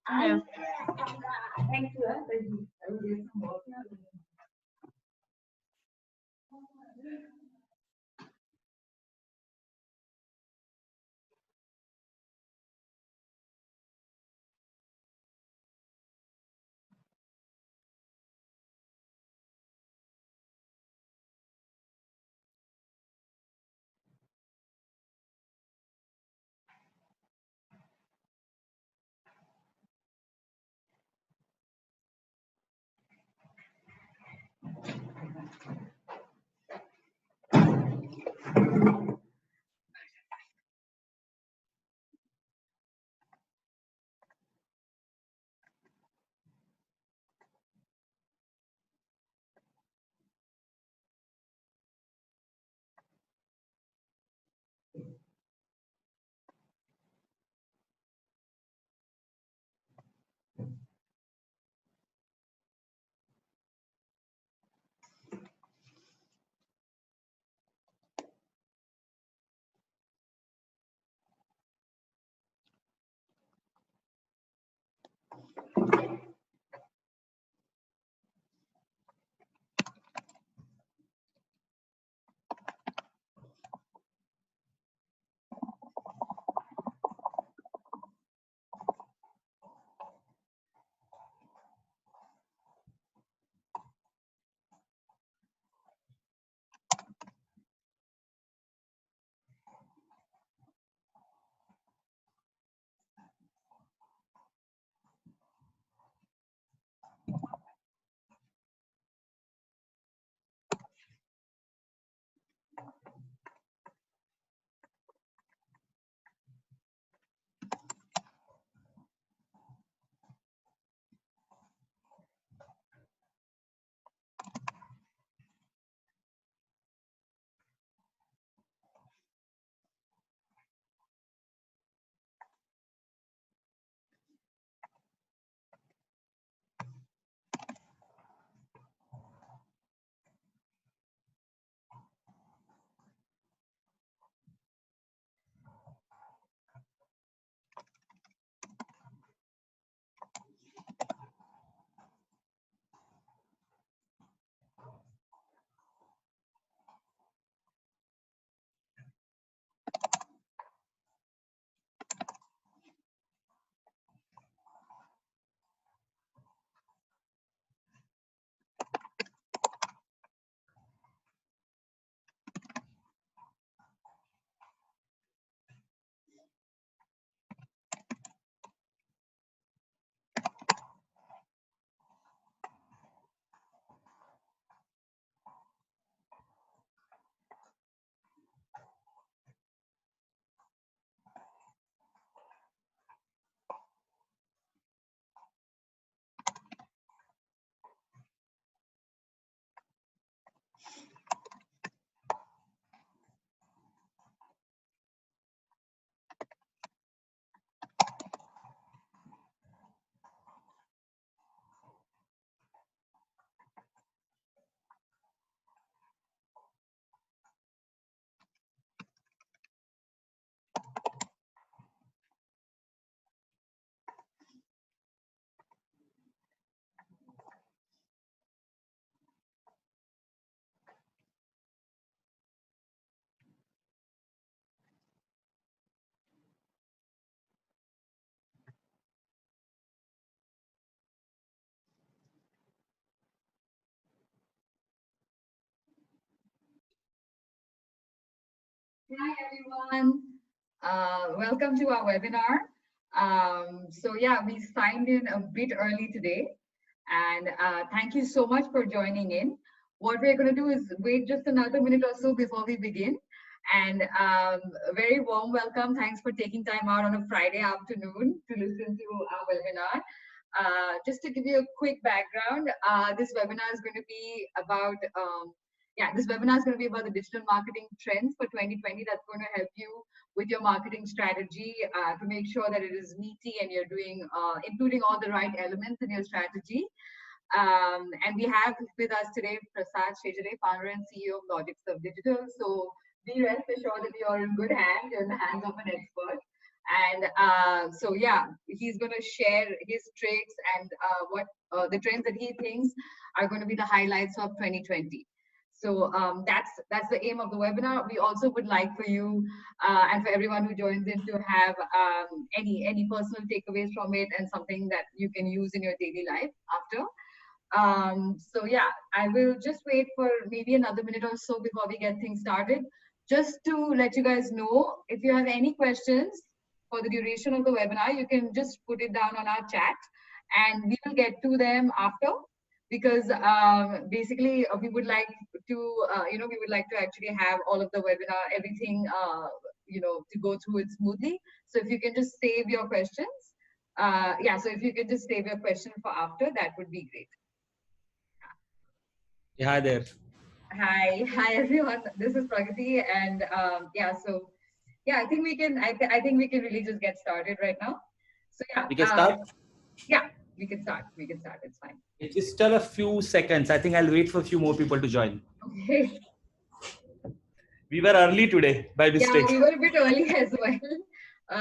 Hello. Thank you. I will do some work now. Hi everyone. Welcome to our webinar. So we signed in a bit early today, and thank you so much for joining in. What we're going to do is wait just another minute or so before we begin. And a very warm welcome. Thanks for taking time out on a Friday afternoon to listen to our webinar. Just to give you a quick background, this webinar is going to be about this webinar is going to be about the digital marketing trends for 2020. That's going to help you with your marketing strategy to make sure that it is meaty and you're doing, including all the right elements in your strategy. And we have with us today Prasad Shejare, founder and CEO of Logic Serve Digital. So be rest assured that you're in good hands. You're in the hands of an expert. And so yeah, he's going to share his tricks and what the trends that he thinks are going to be the highlights of 2020. So that's the aim of the webinar. We also would like for you and for everyone who joins in to have any personal takeaways from it and something that you can use in your daily life after. So yeah, I will just wait for maybe another minute or so before we get things started. Just to let you guys know, if you have any questions for the duration of the webinar, you can just put it down on our chat and we will get to them after, because basically we would like to, we would like to actually have all of the webinar, everything, to go through it smoothly. So if you can just save your questions, so if you could just save your question for after, that would be great. Hi there. Hi everyone. This is Pragati, and I think we can. I think we can really just get started right now. So yeah, we can start. Yeah, we can start. We can start. It's fine. It's still a few seconds. I think I'll wait for a few more people to join. Okay. We were early today by mistake. Yeah, we were a bit early as well. We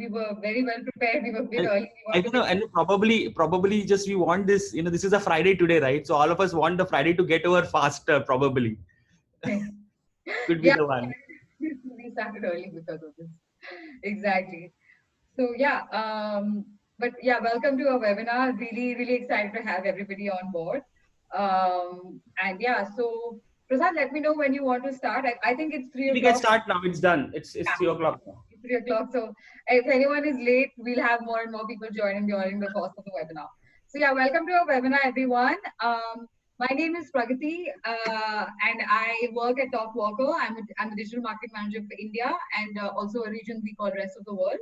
were very well prepared. We were a bit early. I don't know, and probably just we want this, this is a Friday today, right? So all of us want the Friday to get over faster, probably. Could be the one. We started early because of this. Exactly. So welcome to our webinar. Really, really excited to have everybody on board. So Prasad, let me know when you want to start. I think it's 3 o'clock. We can start now. It's done. It's 3 o'clock now. It's 3 o'clock. So if anyone is late, we'll have more and more people joining during the course of the webinar. So yeah, welcome to our webinar, everyone. My name is Pragati, and I work at TalkWalker. I'm the digital marketing manager for India and also a region we call rest of the world.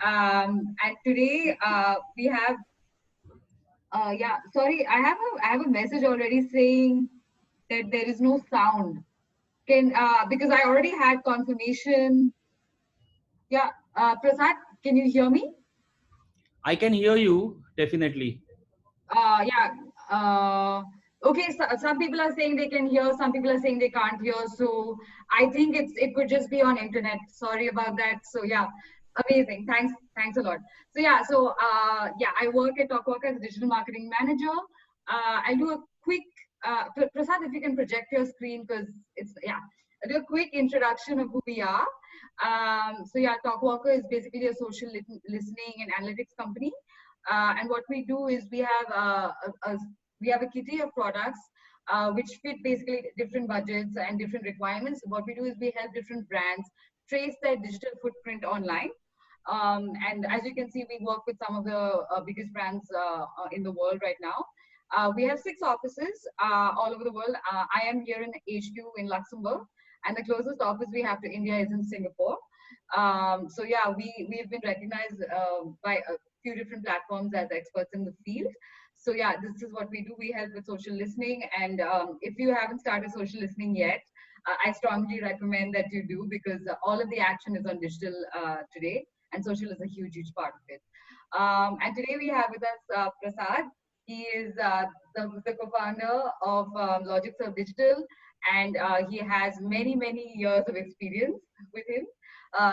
And today we have sorry, I have a message already saying that there is no sound. Because I already had confirmation. Yeah, Prasad, can you hear me? I can hear you, definitely. Okay, so some people are saying they can hear, some people are saying they can't hear. So I think it could just be on internet. Sorry about that. So yeah, amazing. Thanks a lot. So I work at TalkWalker as a digital marketing manager. I'll do a quick, Prasad, if you can project your screen, because I'll do a quick introduction of who we are. TalkWalker is basically a social listening and analytics company. And what we do is we have a kitty of products which fit basically different budgets and different requirements. What we do is we help different brands trace their digital footprint online. And as you can see, we work with some of the biggest brands in the world right now. We have 6 offices all over the world. I am here in HQ in Luxembourg, and the closest office we have to India is in Singapore. We've been recognized by a few different platforms as experts in the field. So yeah, this is what we do. We help with social listening, and if you haven't started social listening yet, I strongly recommend that you do, because all of the action is on digital today, and social is a huge part of it. And today we have with us Prasad. He is the co-founder of LogicServe Digital, and he has many years of experience with him.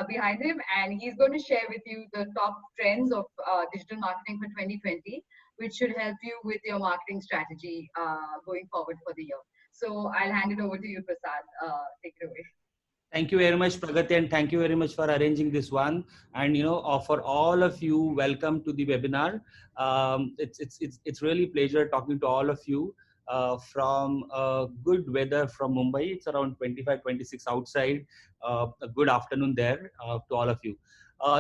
Behind him, and he's going to share with you the top trends of digital marketing for 2020, which should help you with your marketing strategy going forward for the year. So I'll hand it over to you, Prasad. Take it away. Thank you very much, Pragati, and thank you very much for arranging this one. And for all of you, welcome to the webinar. It's really a pleasure talking to all of you. From good weather from Mumbai. It's around 25, 26 outside. A good afternoon there to all of you.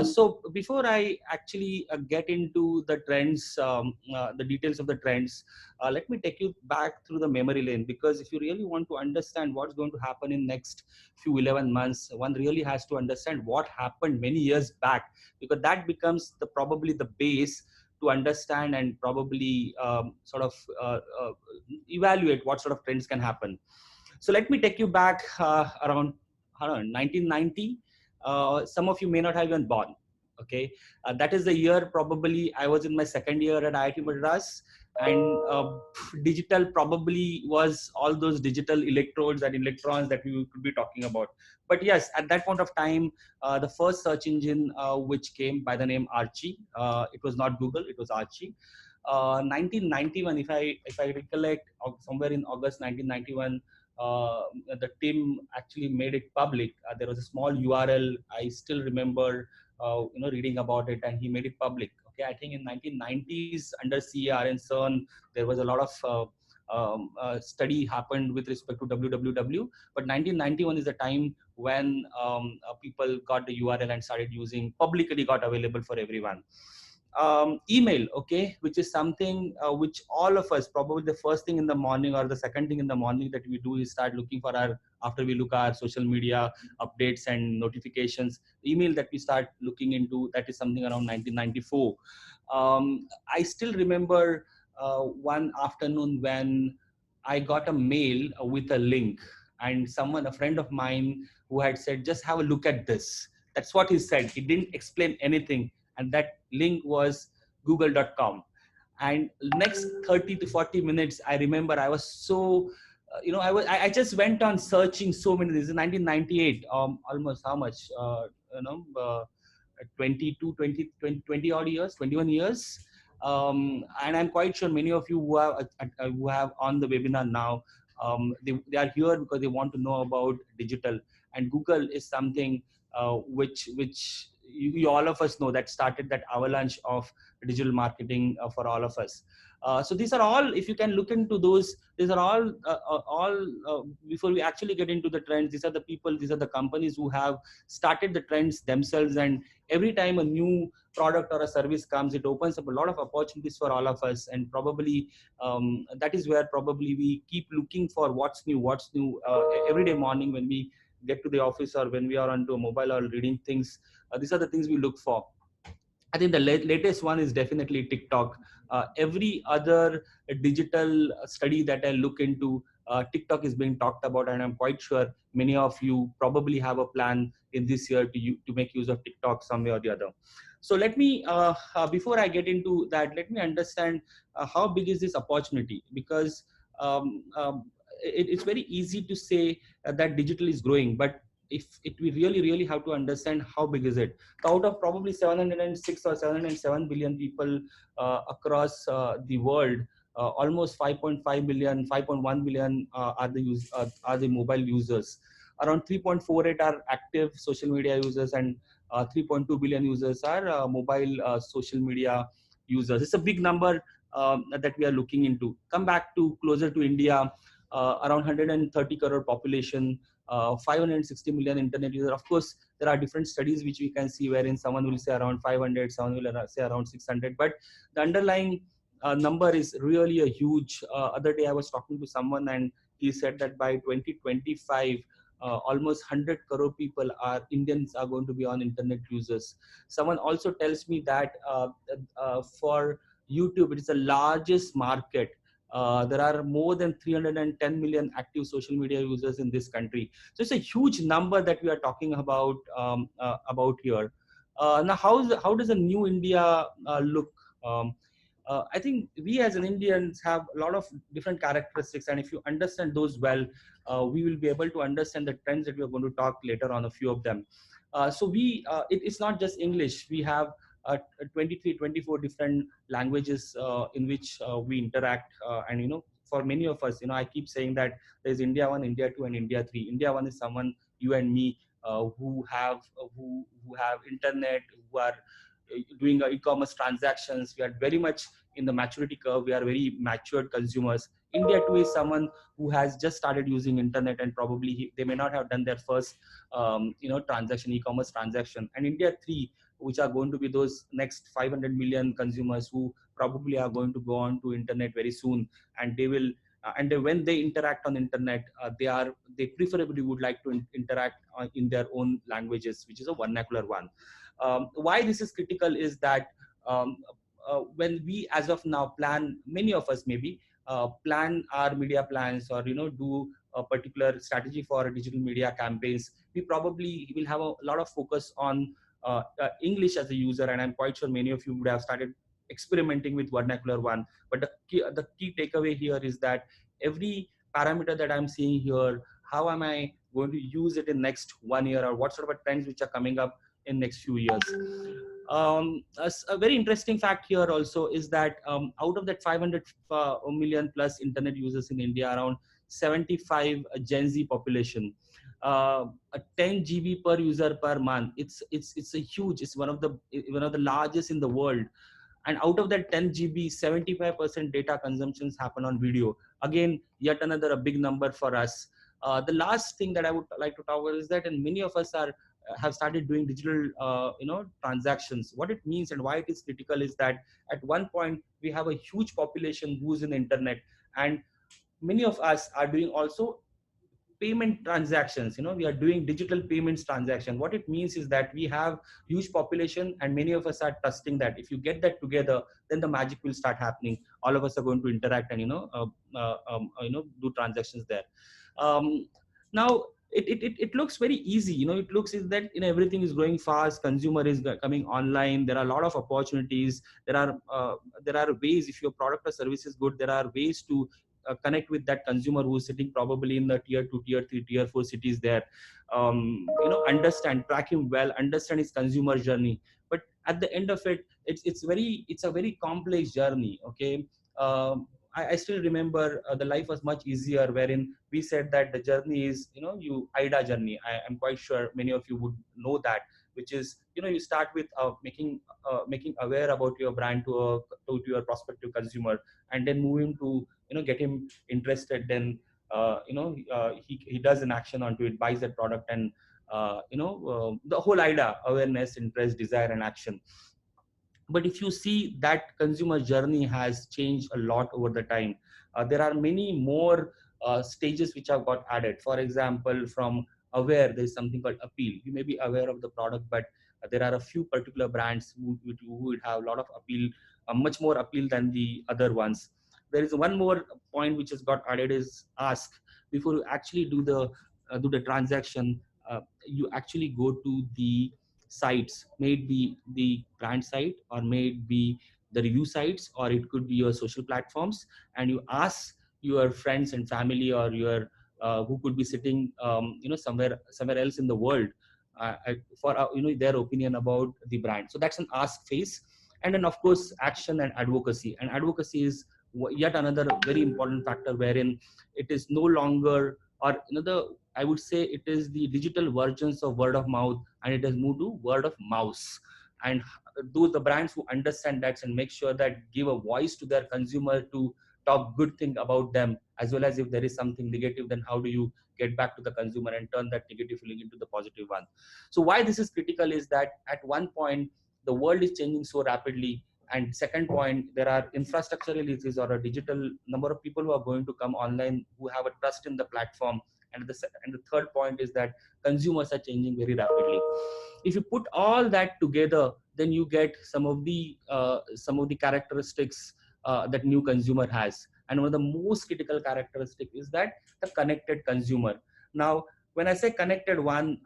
So before I actually get into the trends, the details of the trends, let me take you back through the memory lane, because if you really want to understand what's going to happen in next few 11 months, one really has to understand what happened many years back, because that becomes probably the base to understand and probably evaluate what sort of trends can happen. So let me take you back around 1990. Some of you may not have been born. Okay, that is the year probably I was in my second year at IIT Madras, and digital probably was all those digital electrodes and electrons that we could be talking about. But yes, at that point of time, the first search engine which came by the name Archie, it was not Google, it was Archie. 1991, if I recollect, somewhere in August 1991, the team actually made it public. There was a small URL. I still remember, reading about it, and he made it public. Okay, I think in 1990s under CAR and CERN, there was a lot of study happened with respect to www. But 1991 is the time when people got the URL and started using, publicly got available for everyone. Email, okay, which is something which all of us, probably the first thing in the morning or the second thing in the morning that we do is start looking for our, after we look at our social media updates and notifications, email that we start looking into, that is something around 1994. I still remember one afternoon when I got a mail with a link, and someone, a friend of mine, who had said, just have a look at this. That's what he said. He didn't explain anything. And that link was google.com. And next 30 to 40 minutes, I remember I was so, I just went on searching so many. This is 1998, almost how much, 22, 20, 20, 20 odd years, 21 years. And I'm quite sure many of you who have on the webinar now, they are here because they want to know about digital. And Google is something which you all of us know, that started that avalanche of digital marketing for all of us. So these are all, if you can look into those, these are all before we actually get into the trends, these are the people, these are the companies who have started the trends themselves. And every time a new product or a service comes, it opens up a lot of opportunities for all of us. And probably that is where probably we keep looking for what's new every day morning when we get to the office, or when we are onto a mobile or reading things. These are the things we look for. I think the latest one is definitely TikTok. Every other digital study that I look into, TikTok is being talked about, and I'm quite sure many of you probably have a plan in this year to make use of TikTok some way or the other. So let me, before I get into that, let me understand how big is this opportunity, because um, um, it's very easy to say that digital is growing, but if we really have to understand how big is it. Out of probably 706 or 707 billion people across the world, almost 5.5 billion, 5.1 billion are the mobile users. Around 3.48 are active social media users, and 3.2 billion users are mobile social media users. It's a big number that we are looking into. Come back to closer to India, around 130 crore population, 560 million internet users. Of course, there are different studies which we can see wherein someone will say around 500, someone will say around 600, but the underlying number is really a huge. Other day I was talking to someone, and he said that by 2025, almost 100 crore people Indians are going to be on internet users. Someone also tells me that for YouTube, it is the largest market. There are more than 310 million active social media users in this country. So it's a huge number that we are talking about here. Now, how does a new India look? I think we as an Indians have a lot of different characteristics, and if you understand those well, we will be able to understand the trends that we are going to talk later on, a few of them. It's not just English. We have 23, 24 different languages in which we interact. And, for many of us, I keep saying that there's India 1, India 2, and India 3. India 1 is someone, you and me, who have internet, who are doing e-commerce transactions. We are very much in the maturity curve. We are very matured consumers. India 2 is someone who has just started using internet, and probably they may not have done their first transaction, e-commerce transaction. And India 3, which are going to be those next 500 million consumers who probably are going to go on to internet very soon, and they will when they interact on internet, they preferably would like to interact in their own languages, which is a vernacular one. Why this is critical is that when we, as of now, plan, many of us maybe plan our media plans, or do a particular strategy for digital media campaigns, we probably will have a lot of focus on English as a user, and I'm quite sure many of you would have started experimenting with vernacular one. But the key takeaway here is that every parameter that I'm seeing here, how am I going to use it in next 1 year, or what sort of trends which are coming up in next few years. A very interesting fact here also is that out of that 500 million plus internet users in India, around 75 Gen Z population, a 10 GB per user per month. It's a huge. It's one of the largest in the world. And out of that 10 GB, 75% data consumptions happen on video. Again, yet another a big number for us. The last thing that I would like to talk about is that, and many of us have started doing digital transactions. What it means and why it is critical is that at one point we have a huge population who's in the internet, and many of us are doing also payment transactions. We are doing digital payments transaction. What it means is that we have huge population, and many of us are trusting that if you get that together, then the magic will start happening. All of us are going to interact and do transactions there. Now it looks very easy. It looks is that everything is growing fast, consumer is coming online, there are a lot of opportunities, there are ways. If your product or service is good, there are ways to connect with that consumer who's sitting probably in the tier 2, tier 3, tier 4 cities there. Understand, track him well, understand his consumer journey. But at the end of it, it's a very complex journey. Okay. I still remember the life was much easier, wherein we said that the journey is, IDA journey. I'm quite sure many of you would know that, which is, you start with making aware about your brand to your prospective consumer, and then move him to, get him interested. Then, he does an action onto it, buys that product, and, the whole IDA: awareness, interest, desire, and action. But if you see that consumer journey has changed a lot over the time. There are many more stages which have got added. For example, from aware, there is something called appeal. You may be aware of the product, but there are a few particular brands who would have a lot of appeal, much more appeal than the other ones. There is one more point which has got added, is ask. Before you actually do the transaction, you actually go to the sites, may it be the brand site, or may it be the review sites, or it could be your social platforms, and you ask your friends and family, or your who could be sitting somewhere else in the world, for their opinion about the brand. So that's an ask phase. And then of course action and advocacy. And advocacy is yet another very important factor, wherein it is no longer, or I would say it is the digital versions of word of mouth, and it has moved to word of mouse. And those the brands who understand that and make sure that give a voice to their consumer to talk good thing about them, as well as if there is something negative, then how do you get back to the consumer and turn that negative feeling into the positive one. So why this is critical is that at one point the world is changing so rapidly, and second point, there are infrastructural issues, or a digital number of people who are going to come online who have a trust in the platform. And the third point is that consumers are changing very rapidly. If you put all that together, then you get some of the characteristics that new consumer has. And one of the most critical characteristic is that the connected consumer. Now, when I say connected one,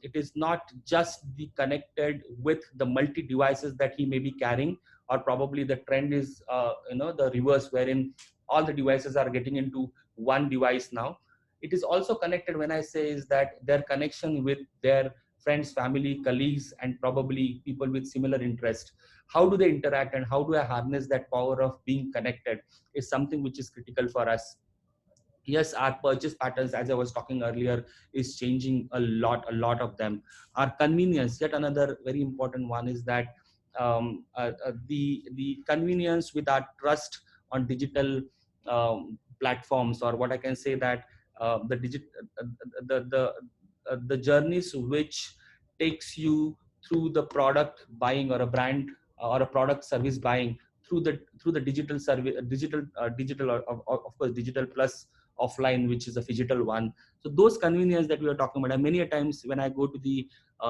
it is not just the connected with the multi devices that he may be carrying, or probably the trend is the reverse, wherein all the devices are getting into one device now. It is also connected when I say is that their connection with their friends, family, colleagues, and probably people with similar interest. How do they interact, and how do I harness that power of being connected is something which is critical for us. Yes, our purchase patterns, as I was talking earlier, is changing a lot of them. Our convenience, yet another very important one, is that the convenience with our trust on digital platforms, or what I can say that the journeys which takes you through the product buying, or a brand or a product service buying through the digital service, digital, or of course digital plus offline, which is a phygital one. So those convenience that we are talking about, and many a times when I go to the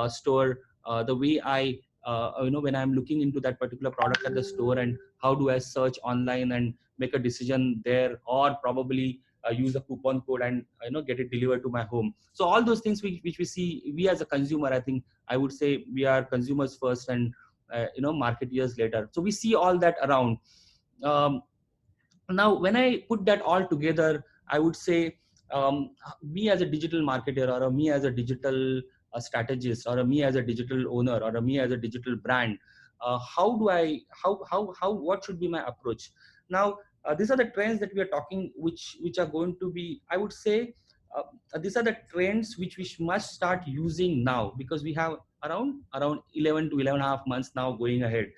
store, the way I when I'm looking into that particular product at the store, and how do I search online and make a decision there, or probably use a coupon code and get it delivered to my home. So all those things which we see, we as a consumer, I think I would say we are consumers first and marketeers later. So we see all that around. um, Now when I put that all together, I would say, me as a digital marketer, or a me as a digital strategist, or a me as a digital owner, or a me as a digital brand, how do I how what should be my approach now? These are the trends that we are talking, which are going to be, I would say, these are the trends which we must start using now, because we have around 11 to 11 and a half months now going ahead.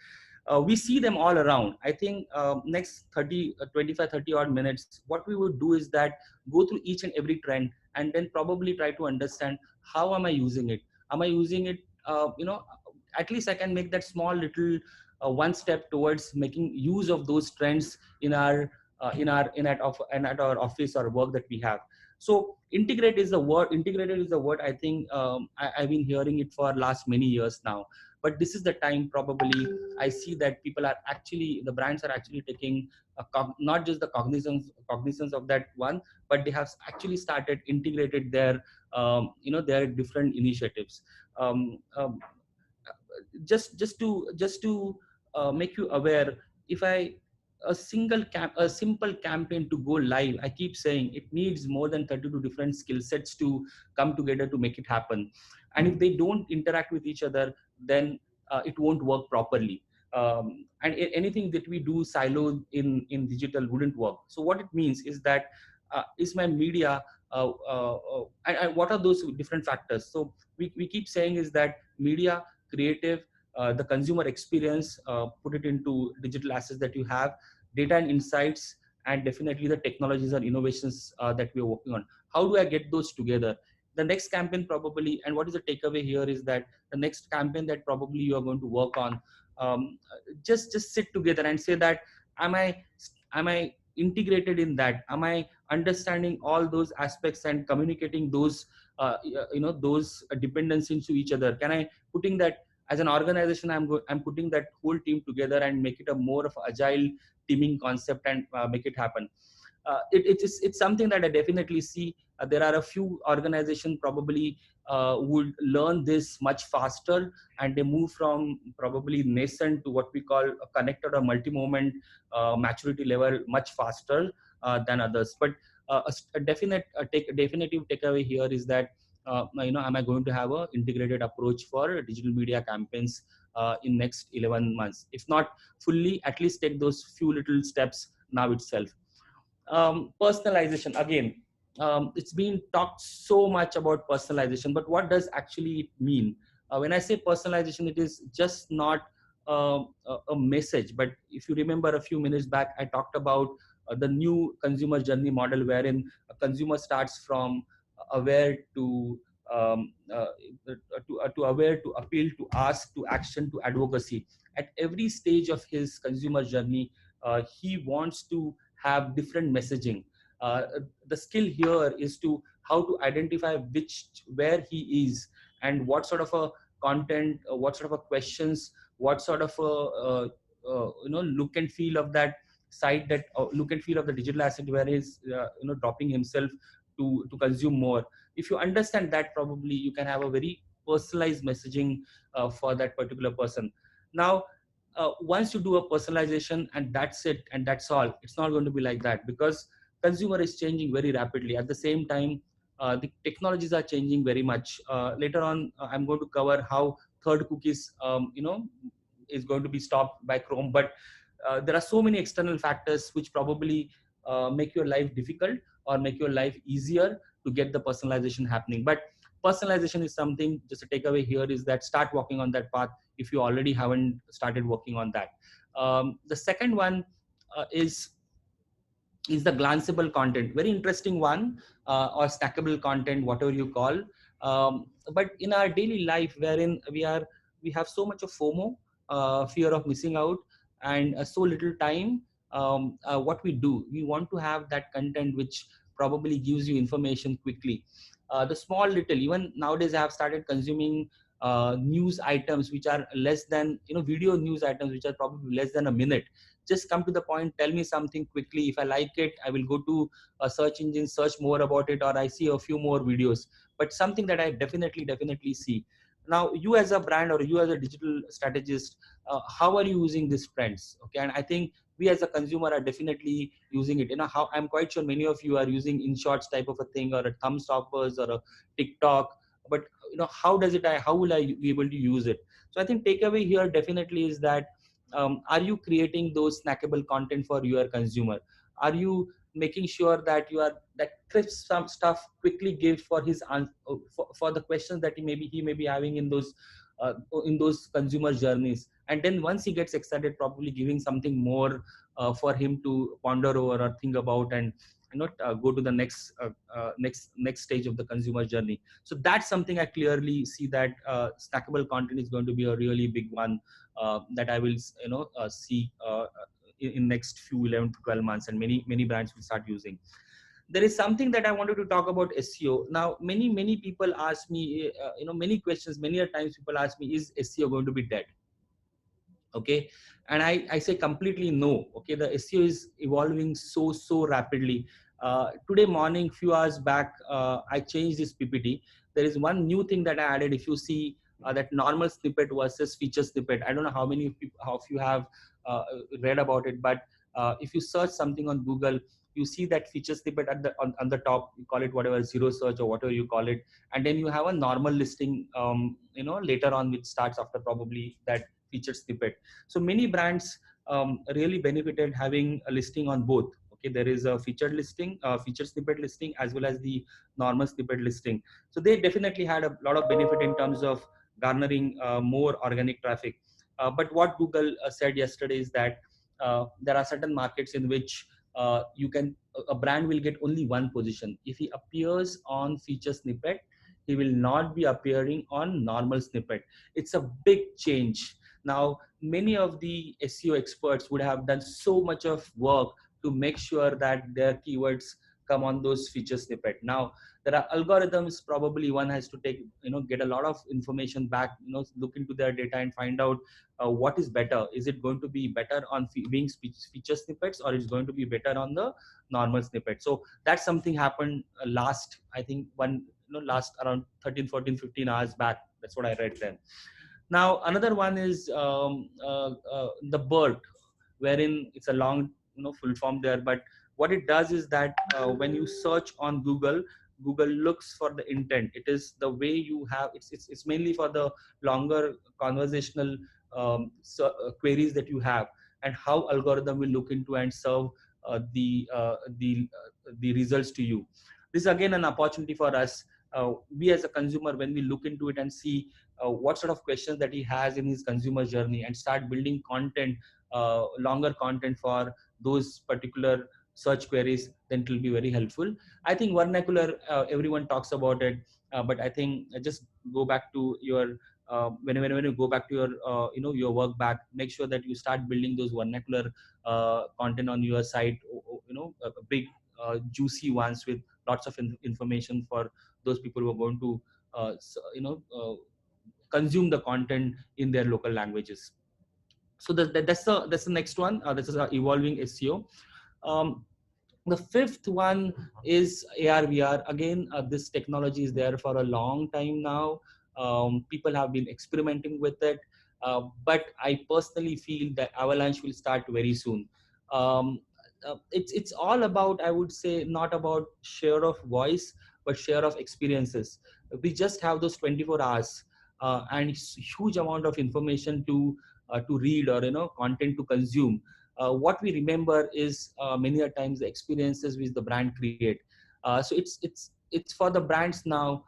We see them all around. I think next 25 30 odd minutes, what we would do is that go through each and every trend, and then probably try to understand how am I using it. Am I using it, at least I can make that small little one step towards making use of those trends in our at our office or work that we have. So integrated is the word, I think. I've been hearing it for last many years now, but this is the time probably I see that people are actually, the brands are actually taking not just the cognizance of that one, but they have actually started integrated their their different initiatives. um, um, just to make you aware, if I a simple campaign to go live, I keep saying it needs more than 32 different skill sets to come together to make it happen. And if they don't interact with each other, then it won't work properly. And anything that we do siloed in digital wouldn't work. So what it means is that, is my media, and what are those different factors? So we keep saying is that media, creative, the consumer experience, put it into digital assets that you have, data and insights, and definitely the technologies and innovations that we are working on. How do I get those together? The next campaign probably, and what is the takeaway here is that the next campaign that probably you are going to work on, just sit together and say that, am I integrated in that? Am I understanding all those aspects and communicating those those dependencies to each other? Can I putting that as an organization, I'm putting that whole team together and make it a more of agile teaming concept and make it happen. It's something that I definitely see. There are a few organizations probably would learn this much faster, and they move from probably nascent to what we call a connected or multi-moment maturity level much faster than others. But a definitive takeaway here is that, am I going to have a integrated approach for digital media campaigns in next 11 months? If not fully, at least take those few little steps now itself. Personalization again, it's been talked so much about personalization, but what does actually it mean? When I say personalization, it is just not a message. But if you remember a few minutes back, I talked about the new consumer journey model, wherein a consumer starts from aware to aware, to appeal, to ask, to action, to advocacy. At every stage of his consumer journey, he wants to have different messaging. Uh, the skill here is to how to identify where he is, and what sort of a content, what sort of a questions, what sort of a look and feel of that site, that look and feel of the digital asset where he's dropping himself to consume more. If you understand that, probably you can have a very personalized messaging for that particular person. Now, once you do a personalization and that's it and that's all, it's not going to be like that, because consumer is changing very rapidly. At the same time, the technologies are changing very much. Later on, I'm going to cover how third cookies is going to be stopped by Chrome. But there are so many external factors which probably make your life difficult or make your life easier to get the personalization happening. But personalization is something, just a takeaway here is that start walking on that path if you already haven't started working on that. The second one is the glanceable content, very interesting one, or snackable content, whatever you call. But in our daily life, wherein we have so much of FOMO, fear of missing out, and so little time, what we want to have that content which probably gives you information quickly. The small little, even nowadays I have started consuming news items which are less than, video news items which are probably less than a minute. Just come to the point, tell me something quickly. If I like it, I will go to a search engine, search more about it, or I see a few more videos, but something that I definitely see. Now, you as a brand or you as a digital strategist, how are you using these trends? Okay, and I think we as a consumer are definitely using it. How I'm quite sure many of you are using in shorts type of a thing, or a thumb stoppers, or a TikTok. But how does it? How will I be able to use it? So I think takeaway here definitely is that, are you creating those snackable content for your consumer? Are you making sure that you are that crisp some stuff quickly give for his for the questions that he may be having uh, in those consumer journeys, and then once he gets excited, probably giving something more for him to ponder over or think about, and go to the next stage of the consumer journey. So that's something I clearly see, that snackable content is going to be a really big one, that I will see in next few 11 to 12 months, and many brands will start using. There is something that I wanted to talk about, SEO. Now, many people ask me, many questions. Many a times people ask me, is SEO going to be dead? Okay, and I say completely no. Okay, the SEO is evolving so rapidly. Today morning, few hours back, I changed this PPT. There is one new thing that I added. If you see that normal snippet versus feature snippet, I don't know how many people, how few have read about it, but if you search something on Google, you see that feature snippet at the on the top. You call it whatever, zero search or whatever you call it, and then you have a normal listing later on, which starts after probably that featured snippet. So many brands really benefited having a listing on both. Okay, there is a featured listing, featured snippet listing, as well as the normal snippet listing. So they definitely had a lot of benefit in terms of garnering more organic traffic. But what Google said yesterday is that there are certain markets in which you can a brand will get only one position. If he appears on feature snippet, he will not be appearing on normal snippet. It's a big change. Now, many of the SEO experts would have done so much of work to make sure that their keywords come on those feature snippet. Now, there are algorithms. Probably one has to take, get a lot of information back, look into their data and find out what is better. Is it going to be better on being feature snippets, or is going to be better on the normal snippet? So that's something happened last, I think, last around 13, 14, 15 hours back. That's what I read then. Now, another one is the BERT, wherein it's a long, full form there. But what it does is that when you search on Google, Google looks for the intent. It is the way you have. It's mainly for the longer conversational queries that you have, and how algorithm will look into and serve the results to you. This is again an opportunity for us. We as a consumer, when we look into it and see what sort of questions that he has in his consumer journey, and start building content, longer content for those particular search queries, then it will be very helpful. I think vernacular, everyone talks about it, but I think just go back to your when you go back to your your work back, make sure that you start building those vernacular content on your site, big juicy ones with lots of information for those people who are going to consume the content in their local languages. So that's the next one. This is our evolving SEO. The fifth one is AR VR. Again, this technology is there for a long time now. People have been experimenting with it, but I personally feel that avalanche will start very soon. Um, it's all about, I would say, not about share of voice, but share of experiences. We just have those 24 hours and huge amount of information to read, or content to consume. What we remember is many a times the experiences which the brand create. So it's for the brands now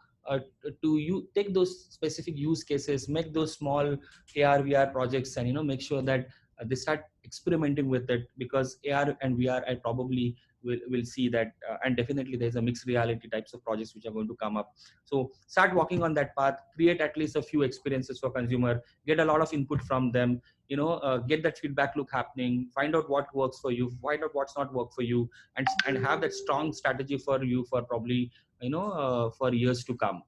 to you take those specific use cases, make those small AR VR projects, and make sure that they start experimenting with it, because AR and VR I probably will see that, and definitely there's a mixed reality types of projects which are going to come up. So start walking on that path, create at least a few experiences for consumer, get a lot of input from them, get that feedback loop happening, find out what works for you, find out what's not work for you, and have that strong strategy for you for probably for years to come.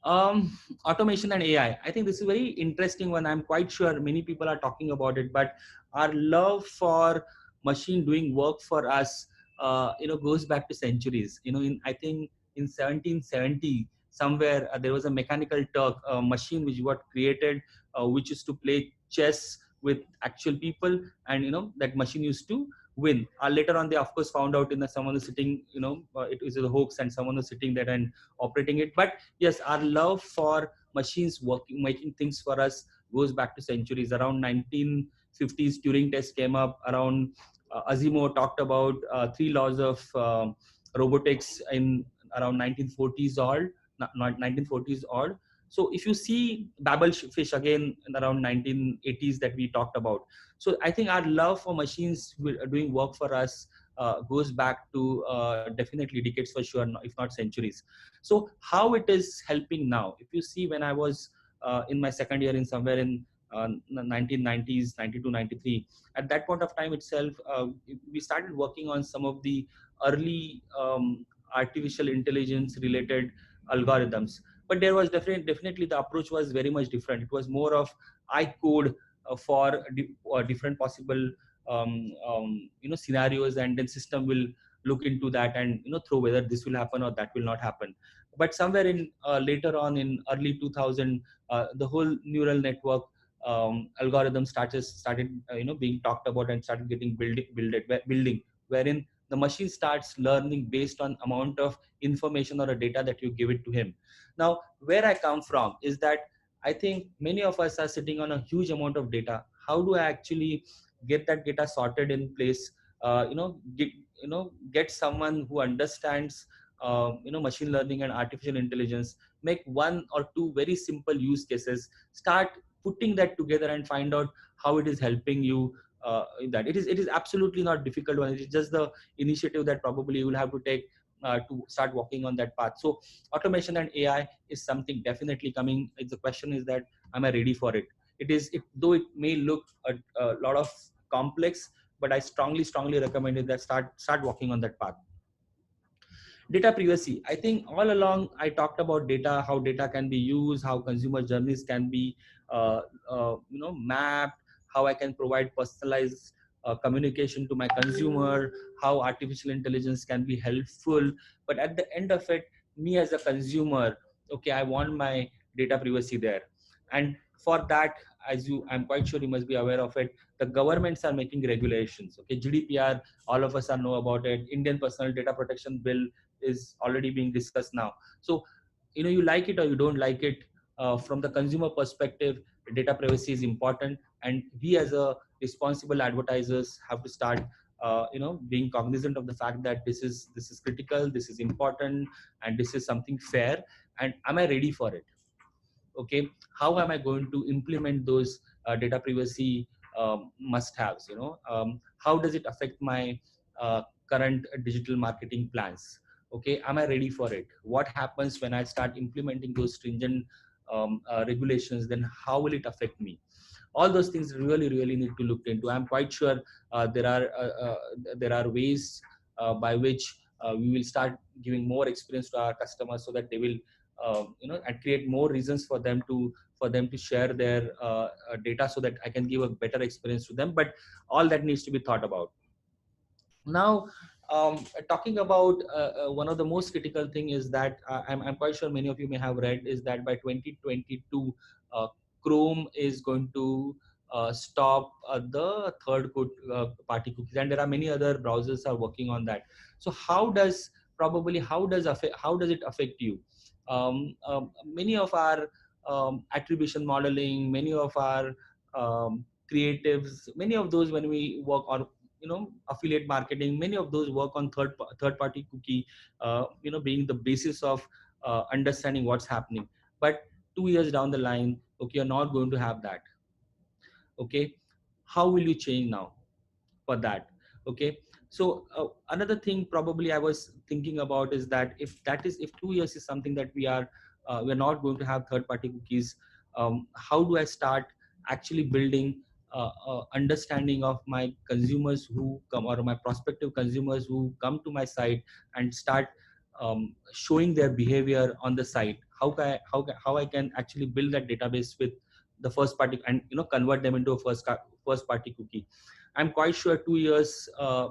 Automation and AI. I think this is a very interesting one. I'm quite sure many people are talking about it, but our love for machine doing work for us, goes back to centuries. I think in 1770 somewhere there was a mechanical Turk machine which got created, which used to play chess with actual people, and that machine used to win. Later on, they of course found out someone was sitting, it was a hoax, and someone was sitting there and operating it. But yes, our love for machines working, making things for us goes back to centuries. Around 1950s, Turing test came up. Around Asimov talked about three laws of robotics in around 1940s odd, not 1940s odd. So if you see Babel fish again in around 1980s that we talked about. So I think our love for machines doing work for us goes back to definitely decades for sure, if not centuries. So how it is helping now? If you see, when I was in my second year in somewhere in 1990s, 92, 93, at that point of time itself, we started working on some of the early artificial intelligence related algorithms. But there was definitely the approach was very much different. It was more of I code for different possible scenarios, and then system will look into that and throw whether this will happen or that will not happen. But somewhere in later on in early 2000, the whole neural network algorithm started being talked about and started getting building, wherein the machine starts learning based on amount of information or a data that you give it to him. Now, where I come from is that I think many of us are sitting on a huge amount of data. How do I actually get that data sorted in place? Get someone who understands machine learning and artificial intelligence, make one or two very simple use cases, start putting that together and find out how it is helping you. In that, it is absolutely not difficult one. It is just the initiative that probably you will have to take to start walking on that path. So automation and AI is something definitely coming. The question is that, am I ready for it? Though it may look a lot of complex, but I strongly recommend it that start walking on that path. Data privacy. I think all along I talked about data, how data can be used, how consumer journeys can be mapped, how I can provide personalized communication to my consumer, how artificial intelligence can be helpful. But at the end of it, me as a consumer, okay, I want my data privacy there. And for that, I'm quite sure you must be aware of it, the governments are making regulations. Okay, GDPR, all of us are know about it. Indian Personal Data Protection Bill is already being discussed now. So you like it or you don't like it, from the consumer perspective, data privacy is important, and we as a responsible advertisers have to start being cognizant of the fact that this is critical, this is important, and this is something fair. And am I ready for it? Okay, how am I going to implement those data privacy must haves? How does it affect my current digital marketing plans? Okay, am I ready for it? What happens when I start implementing those stringent regulations? Then how will it affect me? All those things really need to look into. I'm quite sure there are ways by which we will start giving more experience to our customers, so that they will and create more reasons for them to share their data, so that I can give a better experience to them. But all that needs to be thought about. Now, talking about one of the most critical thing is that I'm quite sure many of you may have read is that by 2022, Chrome is going to stop the party cookies, and there are many other browsers are working on that. So how does it affect you? Many of our attribution modeling, many of our creatives, many of those, when we work on affiliate marketing, many of those work on third party cookie, being the basis of understanding what's happening. But 2 years down the line, okay, you're not going to have that. Okay, how will you change now for that? Okay, so another thing probably I was thinking about is that if 2 years is something that we're not going to have third party cookies, how do I start actually building understanding of my consumers who come, or my prospective consumers who come to my site, and start showing their behavior on the site, how I can actually build that database with the first party and convert them into a first party cookie. I'm quite sure 2 years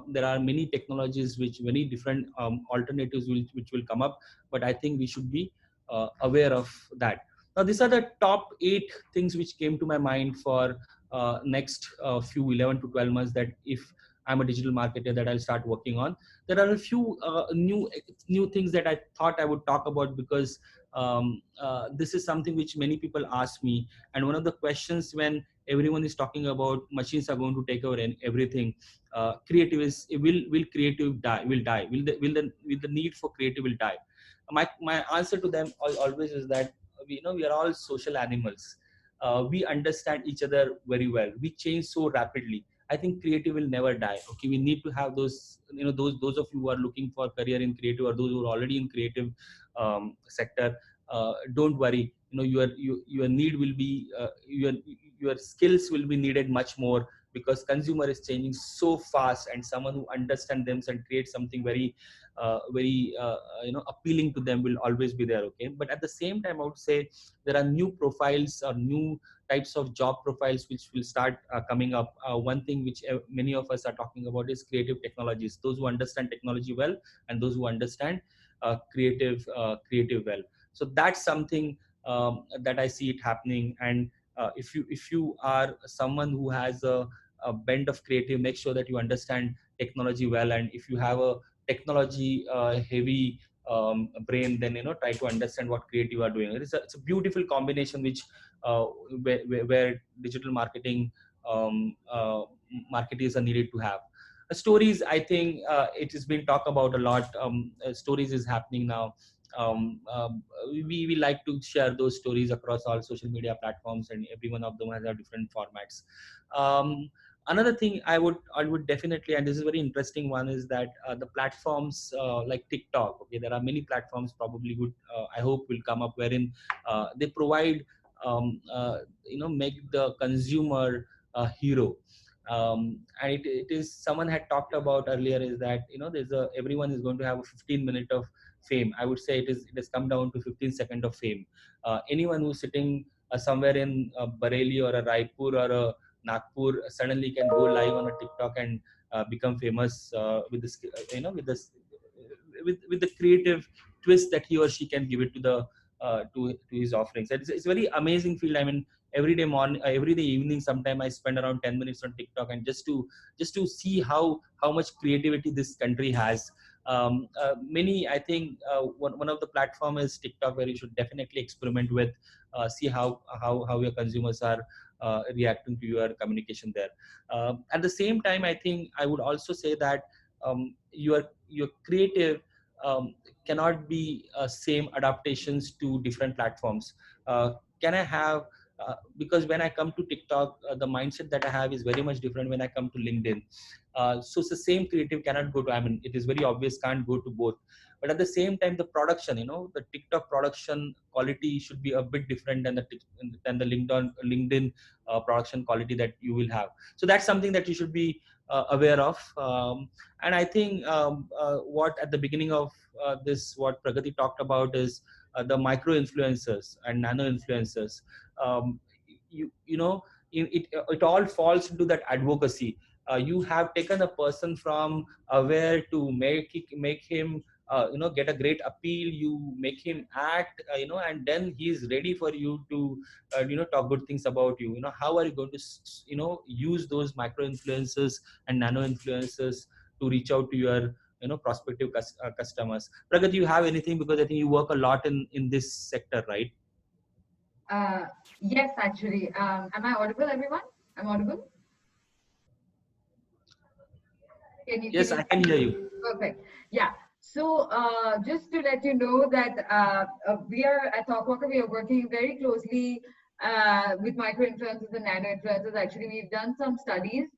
there are many technologies which many different alternatives which will come up, but I think we should be aware of that. Now these are the top 8 things which came to my mind for next few 11 to 12 months, that if I'm a digital marketer, that I'll start working on. There are a few new things that I thought I would talk about, because this is something which many people ask me, and one of the questions when everyone is talking about machines are going to take over everything, creative is, will creative die, will the need for creative will die? My answer to them always is that we are all social animals. We understand each other very well. We change so rapidly. I think creative will never die. Okay, we need to have those, those of you who are looking for career in creative, or those who are already in creative sector. Don't worry. Your need will be your skills will be needed much more, because consumer is changing so fast, and someone who understands them and creates something very appealing to them will always be there. Okay, but at the same time, I would say there are new profiles or new types of job profiles which will start coming up. One thing which many of us are talking about is creative technologies. Those who understand technology well, and those who understand creative well. So that's something that I see it happening. And if you are someone who has a bent of creative, make sure that you understand technology well. And if you have a technology heavy brain, then try to understand what creative are doing. It's a beautiful combination which where digital marketing marketers are needed to have. Stories, I think it has been talked about a lot. Stories is happening now. We like to share those stories across all social media platforms, and every one of them has a different formats. Another thing I would definitely, and this is a very interesting one, is that the platforms like TikTok. Okay, there are many platforms probably would I hope will come up, wherein they provide make the consumer a hero. And it is, someone had talked about earlier, is that everyone is going to have a 15 minute of fame. I would say it has come down to 15 seconds of fame. Anyone who's sitting somewhere in Bareilly or a Raipur or a Nagpur suddenly can go live on a TikTok and become famous with this, with the creative twist that he or she can give it to the to his offerings. It's a very amazing field. I mean, every day morning, every day evening, sometime I spend around 10 minutes on TikTok, and just to see how much creativity this country has. Many, I think one of the platform is TikTok, where you should definitely experiment with, see how your consumers are reacting to your communication there. At the same time, I think I would also say that your creative cannot be same adaptations to different platforms. Can I have because when I come to TikTok, the mindset that I have is very much different when I come to LinkedIn. So it's the same creative cannot go to, I mean, it is very obvious, can't go to both. But at the same time, the production, the TikTok production quality should be a bit different than the LinkedIn production quality that you will have. So that's something that you should be aware of. And I think what at the beginning of this, what Pragati talked about is the micro influencers and nano influencers. Um, it all falls into that advocacy. You have taken a person from aware to make him get a great appeal. You make him act, and then he is ready for you to talk good things about you. How are you going to use those micro influencers and nano influencers to reach out to your prospective customers? Pragat, you have anything, because I think you work a lot in this sector, right? Yes, actually. Am I audible, everyone? I'm audible? Yes, I can hear you. Perfect. Yeah. So just to let you know that we are at TalkWalker, we are working very closely with micro influencers and nano influencers. Actually, we've done some studies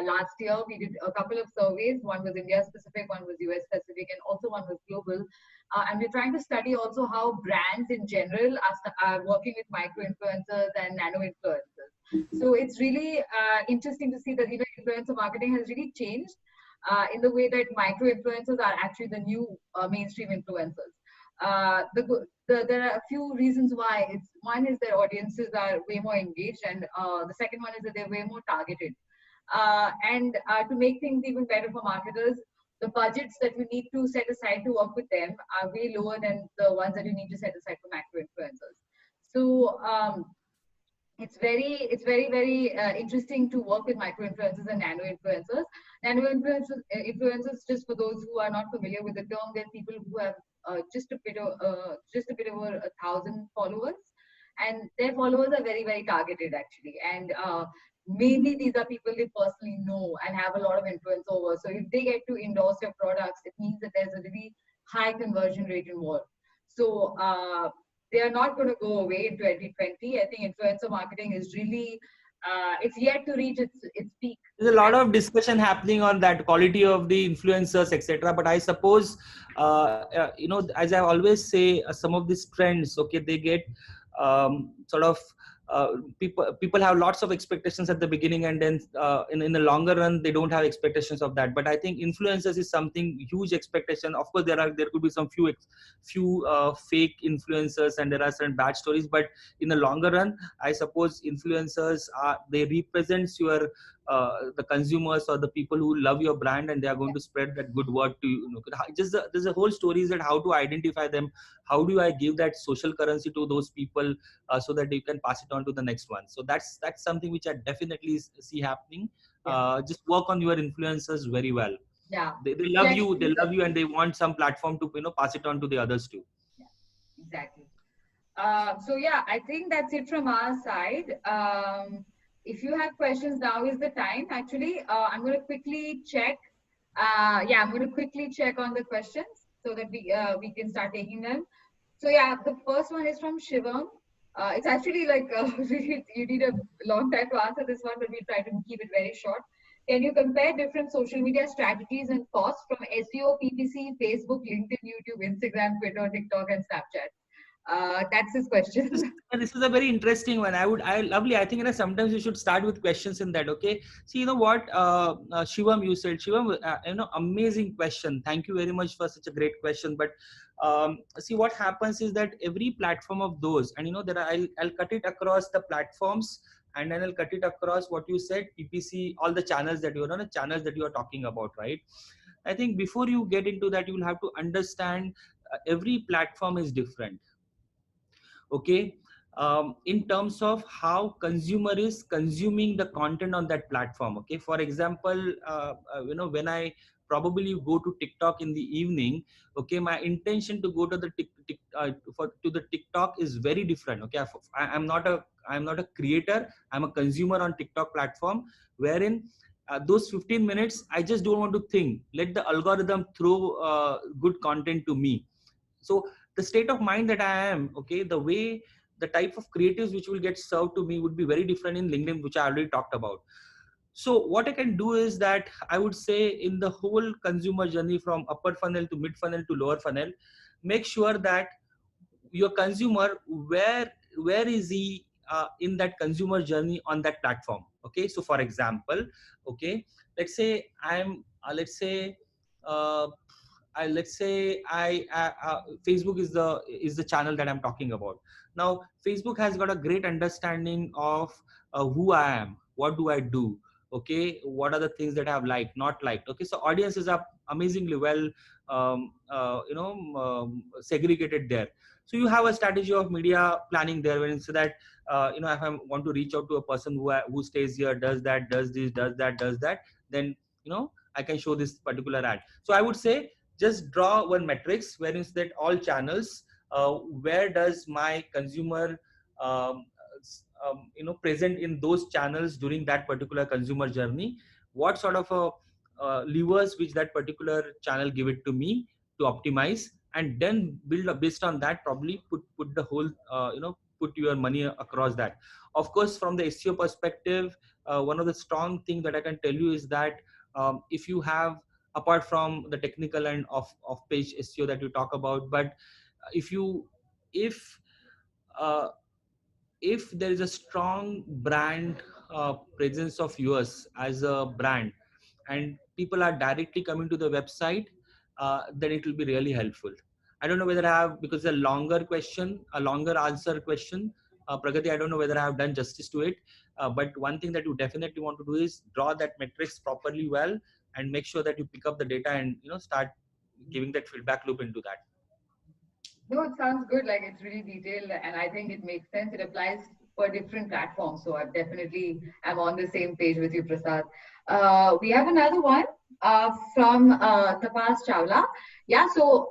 last year. We did a couple of surveys. One was India specific, one was US specific, and also one was global. And we're trying to study also how brands in general are working with micro influencers and nano influencers. So it's really interesting to see that influencer marketing has really changed. in the way that micro influencers are actually the new mainstream influencers. There are a few reasons why. It's one is their audiences are way more engaged, and the second one is that they're way more targeted. And to make things even better for marketers, the budgets that you need to set aside to work with them are way lower than the ones that you need to set aside for macro influencers. So it's very interesting to work with micro influencers and nano influencers. Nano influencers, just for those who are not familiar with the term, they're people who have just a bit over 1,000 followers, and their followers are very targeted actually. And mainly these are people they personally know and have a lot of influence over. So if they get to endorse your products, it means that there's a really high conversion rate involved. So they are not going to go away in 2020. I think influencer marketing is really, it's yet to reach its peak. There's a lot of discussion happening on that quality of the influencers, etc. But I suppose, as I always say, some of these trends, okay, they get sort of people have lots of expectations at the beginning, and then in the longer run they don't have expectations of that. But I think influencers is something huge expectation. Of course, there could be some few fake influencers, and there are certain bad stories. But in the longer run, I suppose influencers they represents your the consumers or the people who love your brand, and they are going to spread that good word to you. There's a whole story is that how to identify them, how do I give that social currency to those people so that you can pass it on to the next one. So that's something which I definitely see happening. Just work on your influencers very well. Yeah, they love you, and they want some platform to pass it on to the others too. Yeah, exactly. So yeah, I think that's it from our side. If you have questions, now is the time. Actually, I'm going to quickly check. I'm going to quickly check on the questions so that we can start taking them. So yeah, the first one is from Shivam. It's actually like you need a long time to answer this one, but we try to keep it very short. Can you compare different social media strategies and costs from SEO, PPC, Facebook, LinkedIn, YouTube, Instagram, Twitter, TikTok, and Snapchat? That's his question. This is a very interesting one. Lovely. I think sometimes you should start with questions in that. Okay. See, you know what, Shivam, you said, Shivam, amazing question. Thank you very much for such a great question. But see, what happens is that every platform of those, and I'll cut it across the platforms, and then I'll cut it across what you said, PPC, all the channels that you are talking about, right? I think before you get into that, you will have to understand every platform is different. Okay. In terms of how consumer is consuming the content on that platform. Okay, for example, when I probably go to TikTok in the evening, okay, my intention to go to the the TikTok is very different. Okay, I'm not a creator, I'm a consumer on TikTok platform, wherein those 15 minutes I just don't want to think, let the algorithm throw good content to me. So the state of mind that I am, okay, the way, the type of creatives which will get served to me would be very different in LinkedIn, which I already talked about. So what I can do is that I would say in the whole consumer journey from upper funnel to mid funnel to lower funnel, make sure that your consumer, where is he in that consumer journey on that platform. Okay, so for example, okay, let's say uh, Facebook is the channel that I'm talking about. Now Facebook has got a great understanding of who I am, what do I do, okay, what are the things that I have liked, not liked. Okay, so audiences are amazingly well segregated there. So you have a strategy of media planning there, when so that if I want to reach out to a person who stays here, does that, does this, does that, then I can show this particular ad. So I would say just draw one matrix where is that all channels, where does my consumer present in those channels during that particular consumer journey, what sort of levers which that particular channel give it to me to optimize, and then build based on that, probably put the whole put your money across that. Of course, from the SEO perspective, one of the strong thing that I can tell you is that if you have, apart from the technical and off page SEO that you talk about, but if you if uh, if there is a strong brand presence of yours as a brand, and people are directly coming to the website, then it will be really helpful. I don't know whether I have, because a longer question, a longer answer question, Pragati, I don't know whether I have done justice to it. But one thing that you definitely want to do is draw that metrics properly well, and make sure that you pick up the data and start giving that feedback loop into that. No, it sounds good. Like it's really detailed, and I think it makes sense. It applies for different platforms. So I definitely am on the same page with you, Prasad. We have another one from Tapas Chawla. Yeah. So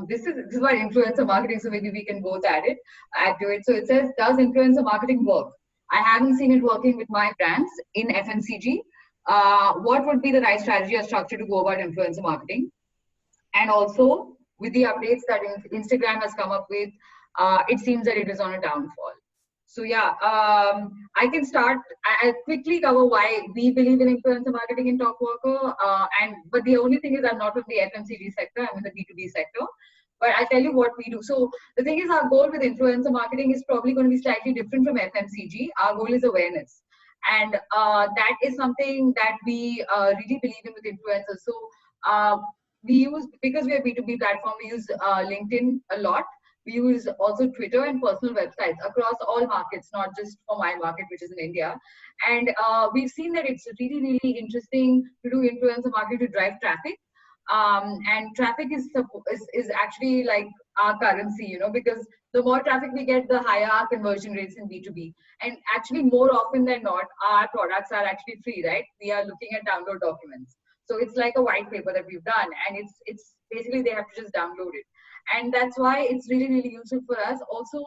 this is about influencer marketing. So maybe we can both add to it. So it says, does influencer marketing work? I haven't seen it working with my brands in FMCG. What would be the right strategy or structure to go about influencer marketing? And also, with the updates that Instagram has come up with, it seems that it is on a downfall. So yeah, I can start. I'll quickly cover why we believe in influencer marketing in TalkWalker. But the only thing is, I'm not in the FMCG sector. I'm in the B2B sector. But I'll tell you what we do. So the thing is, our goal with influencer marketing is probably going to be slightly different from FMCG. Our goal is awareness, and that is something that we really believe in with influencers. So we use, because we are B2B platform, we use LinkedIn a lot. We use also Twitter and personal websites across all markets, not just for my market, which is in India. And we've seen that it's really, really interesting to do influencer marketing to drive traffic. And traffic is actually like our currency, because the more traffic we get, the higher our conversion rates in B2B. And actually, more often than not, our products are actually free, right? We are looking at download documents. So it's like a white paper that we've done, and it's basically they have to just download it, and that's why it's really, really useful for us. Also,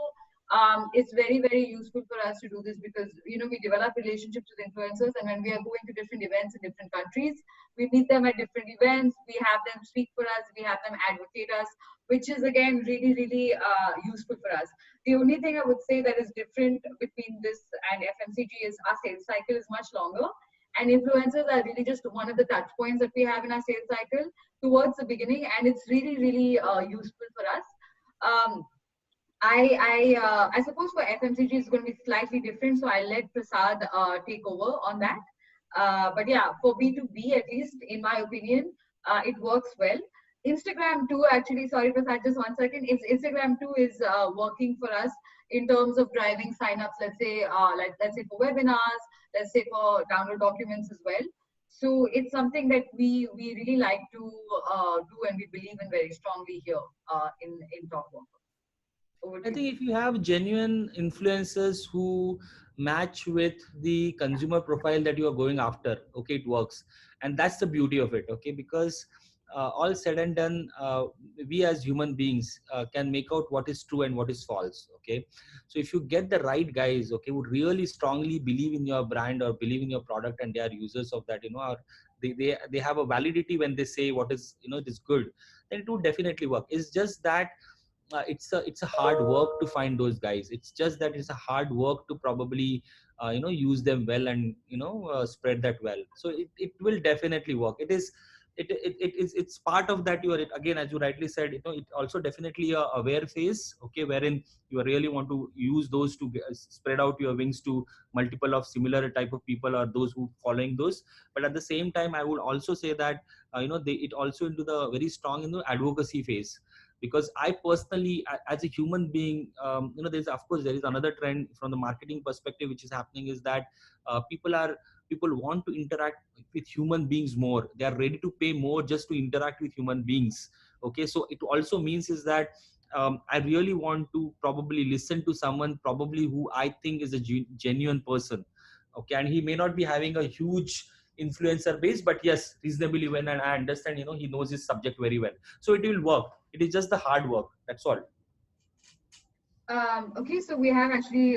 it's very, very useful for us to do this because we develop relationships with influencers, and when we are going to different events in different countries, we meet them at different events. We have them speak for us. We have them advocate us, which is again really, really useful for us. The only thing I would say that is different between this and FMCG is our sales cycle is much longer. And influencers are really just one of the touch points that we have in our sales cycle towards the beginning, and it's really, really useful for us. I suppose for FMCG it's going to be slightly different, so I'll let Prasad take over on that. But yeah, for B2B, at least in my opinion, it works well. Instagram too, actually, sorry Prasad, just 1 second. Instagram too is working for us in terms of driving signups. Let's say for webinars, let's say for download documents as well. So it's something that we really like to do, and we believe in very strongly here in TalkWalker. I think if you have genuine influencers who match with the consumer profile that you are going after, okay, it works. And that's the beauty of it, okay, because all said and done, we as human beings can make out what is true and what is false, okay. So if you get the right guys, okay, who really strongly believe in your brand or believe in your product, and they are users of that, or they have a validity when they say what is, it is good, then it would definitely work. It's just that it's a hard work to find those guys. It's just that it's a hard work to probably use them well and spread that well. So it will definitely work. It's part of that. Again, as you rightly said, it also definitely a aware phase, okay, wherein you really want to use those to spread out your wings to multiple of similar type of people or those who following those. But at the same time, I would also say that it also into the very strong advocacy phase. Because I personally, as a human being, there is another trend from the marketing perspective which is happening, is that people want to interact with human beings more. They are ready to pay more just to interact with human beings. Okay, so it also means is that I really want to probably listen to someone probably who I think is a genuine person. Okay, and he may not be having a huge influencer base, but yes, reasonably well, and I understand he knows his subject very well, so it will work. It is just the hard work, that's all. Okay, so we have actually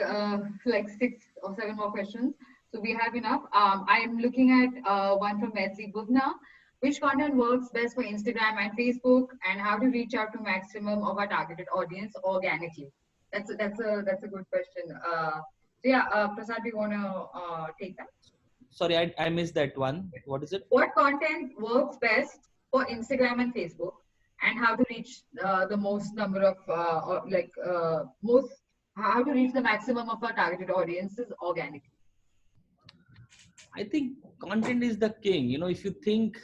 like 6 or 7 more questions, so we have enough. I am looking at one from Messi Bugna. Which content works best for Instagram and Facebook, and how to reach out to maximum of our targeted audience organically? That's a good question. So yeah, Prasad, do you want to take that? Sorry, I missed that one. What is it? What content works best for Instagram and Facebook, and how to reach the most number of how to reach the maximum of our targeted audiences organically? I think content is the king. If you think,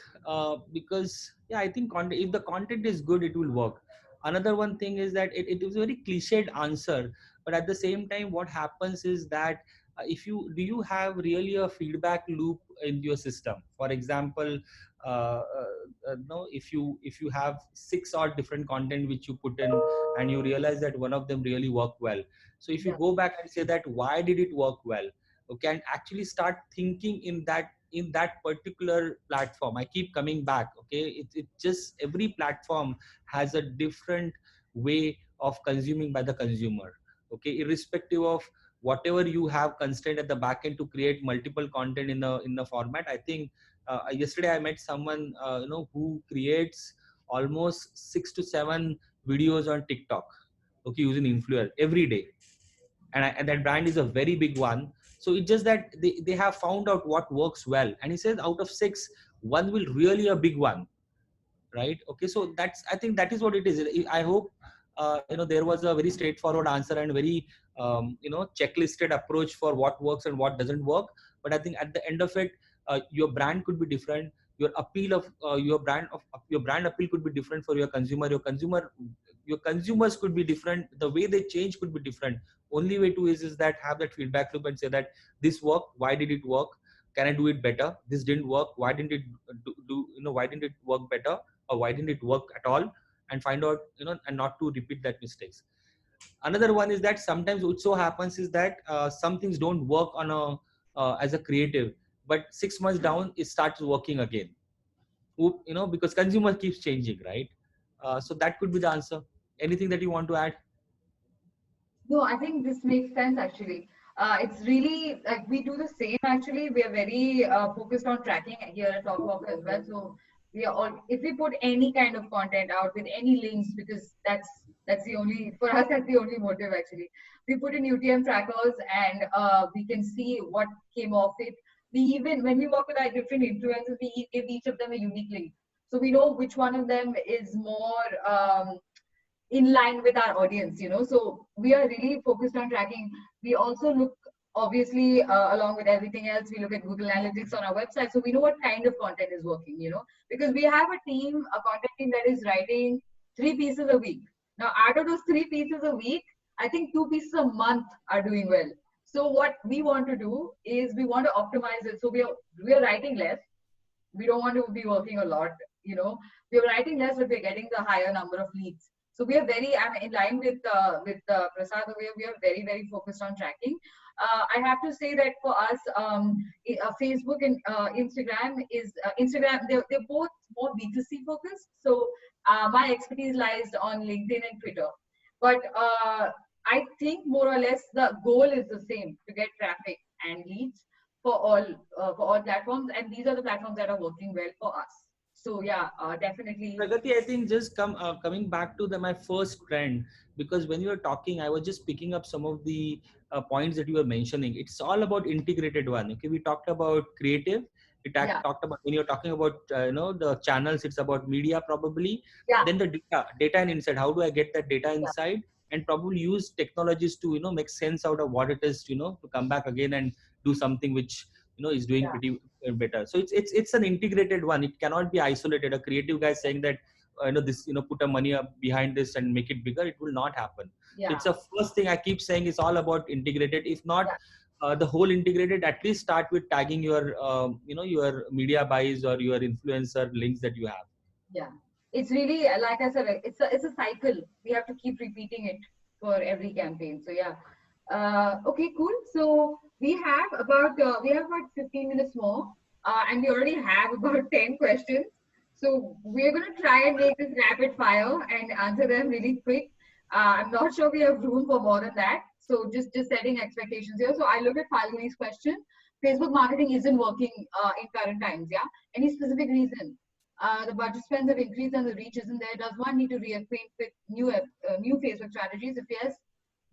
because yeah, I think content. If the content is good, it will work. Another one thing is that it is a very cliched answer, but at the same time, what happens is that if you do you have really a feedback loop in your system. For example, no, if you have six or different content which you put in, and you realize that one of them really worked well. So if you Yeah. go back and say that why did it work well, okay, and actually start thinking in that particular platform. I keep coming back, okay, it just every platform has a different way of consuming by the consumer, okay, irrespective of whatever you have constraint at the back end to create multiple content in the format. I think yesterday I met someone who creates almost 6 to 7 videos on TikTok, okay, using influencer every day, and that brand is a very big one. So it's just that they have found out what works well, and he says out of six, one will really a big one, right? Okay, so that's, I think that is what it is. I hope there was a very straightforward answer and very checklisted approach for what works and what doesn't work. But I think at the end of it, your brand could be different, your appeal of your brand appeal could be different for your consumers could be different, the way they change could be different. Only way to is that have that feedback loop and say that this worked, why did it work, can I do it better, this didn't work, why didn't it why didn't it work better, or why didn't it work at all, and find out, and not to repeat that mistakes. Another one is that sometimes what so happens is that some things don't work on a as a creative, but 6 months down it starts working again, because consumer keeps changing, right? So that could be the answer. Anything that you want to add? No, I think this makes sense actually. It's really like we do the same actually. We are very focused on tracking here at Talkwalker as well. So we are all, if we put any kind of content out with any links, because that's the only, for us, that's the only motive actually. We put in UTM trackers, and we can see what came off it. We even, when we work with our different influencers, we give each of them a unique link. So we know which one of them is more in line with our audience, so we are really focused on tracking. We also look, obviously, along with everything else, we look at Google Analytics on our website, so we know what kind of content is working, because we have a content team that is writing 3 pieces a week. Now, out of those 3 pieces a week, I think 2 pieces a month are doing well. So what we want to do is we want to optimize it. So we are writing less. We don't want to be working a lot, we're writing less, but we're getting the higher number of leads. So we are very, I'm in line with Prasad, we are very, very focused on tracking. I have to say that for us, Facebook and Instagram Instagram, they're both more B2C focused. So my expertise lies on LinkedIn and Twitter. But I think more or less the goal is the same, to get traffic and leads for all platforms, and these are the platforms that are working well for us. So yeah, definitely. Pragati, I think just coming back to my first trend, because when you were talking, I was just picking up some of the points that you were mentioning. It's all about integrated one. Okay, we talked about creative. Talked about, when you're talking about the channels, it's about media probably. Yeah. Then the data and insight. How do I get that data inside? And probably use technologies to make sense out of what it is, to come back again and do something which is doing pretty better. So it's an integrated one. It cannot be isolated. A creative guy saying that this, put a money up behind this and make it bigger, it will not happen. So it's the first thing I keep saying, is all about integrated. If not the whole integrated, at least start with tagging your your media buys or your influencer links that you have. Yeah, it's really, like I said, it's a cycle. We have to keep repeating it for every campaign. So yeah. Okay, cool. So we have about 15 minutes more, and we already have about 10 questions. So we're going to try and make this rapid fire and answer them really quick. I'm not sure we have room for more than that. So just setting expectations here. So I look at Falguni's question. Facebook marketing isn't working in current times. Yeah. Any specific reason? The budget spends have increased and the reach isn't there. Does one need to reacquaint with new Facebook strategies? If yes,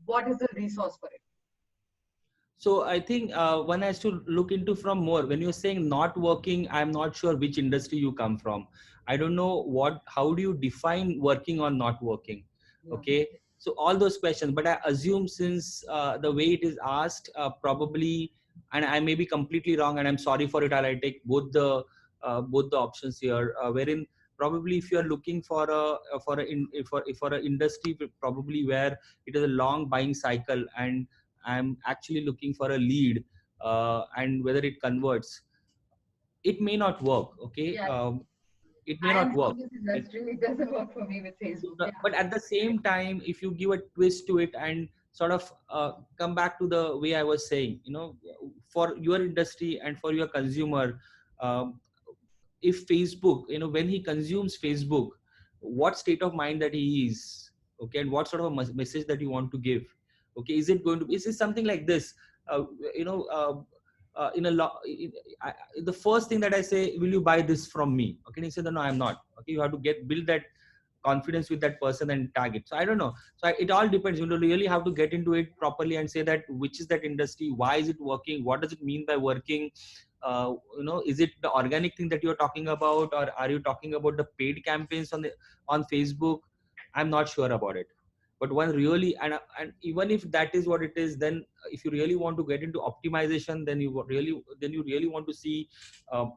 what is the resource for it? So I think one has to look into from more. When you're saying not working, I'm not sure which industry you come from. I don't know how do you define working or not working? Okay. So all those questions, but I assume since the way it is asked, probably and I may be completely wrong, and I'm sorry for it. I'll take both the options here, wherein probably if you are looking for for an industry probably where it is a long buying cycle, and I'm actually looking for a lead, and whether it converts, it may not work. Okay. Yeah. It may I'm not work. from this industry. It doesn't work for me with Facebook. Yeah. But at the same time, if you give a twist to it and sort of come back to the way I was saying, for your industry and for your consumer, um, if Facebook, when he consumes Facebook, what state of mind that he is, okay, and what sort of a message that you want to give, okay, is it something like this, uh, you know in a lot, the first thing that I say, will you buy this from me? Okay, and he said, no, I'm not. Okay, you have to build that confidence with that person and tag it. So I don't know. So it all depends. You really have to get into it properly and say that which is that industry, why is it working, what does it mean by working, is it the organic thing that you're talking about, or are you talking about the paid campaigns on Facebook? I'm not sure about it. But one really, and even if that is what it is, then if you really want to get into optimization, then you really want to see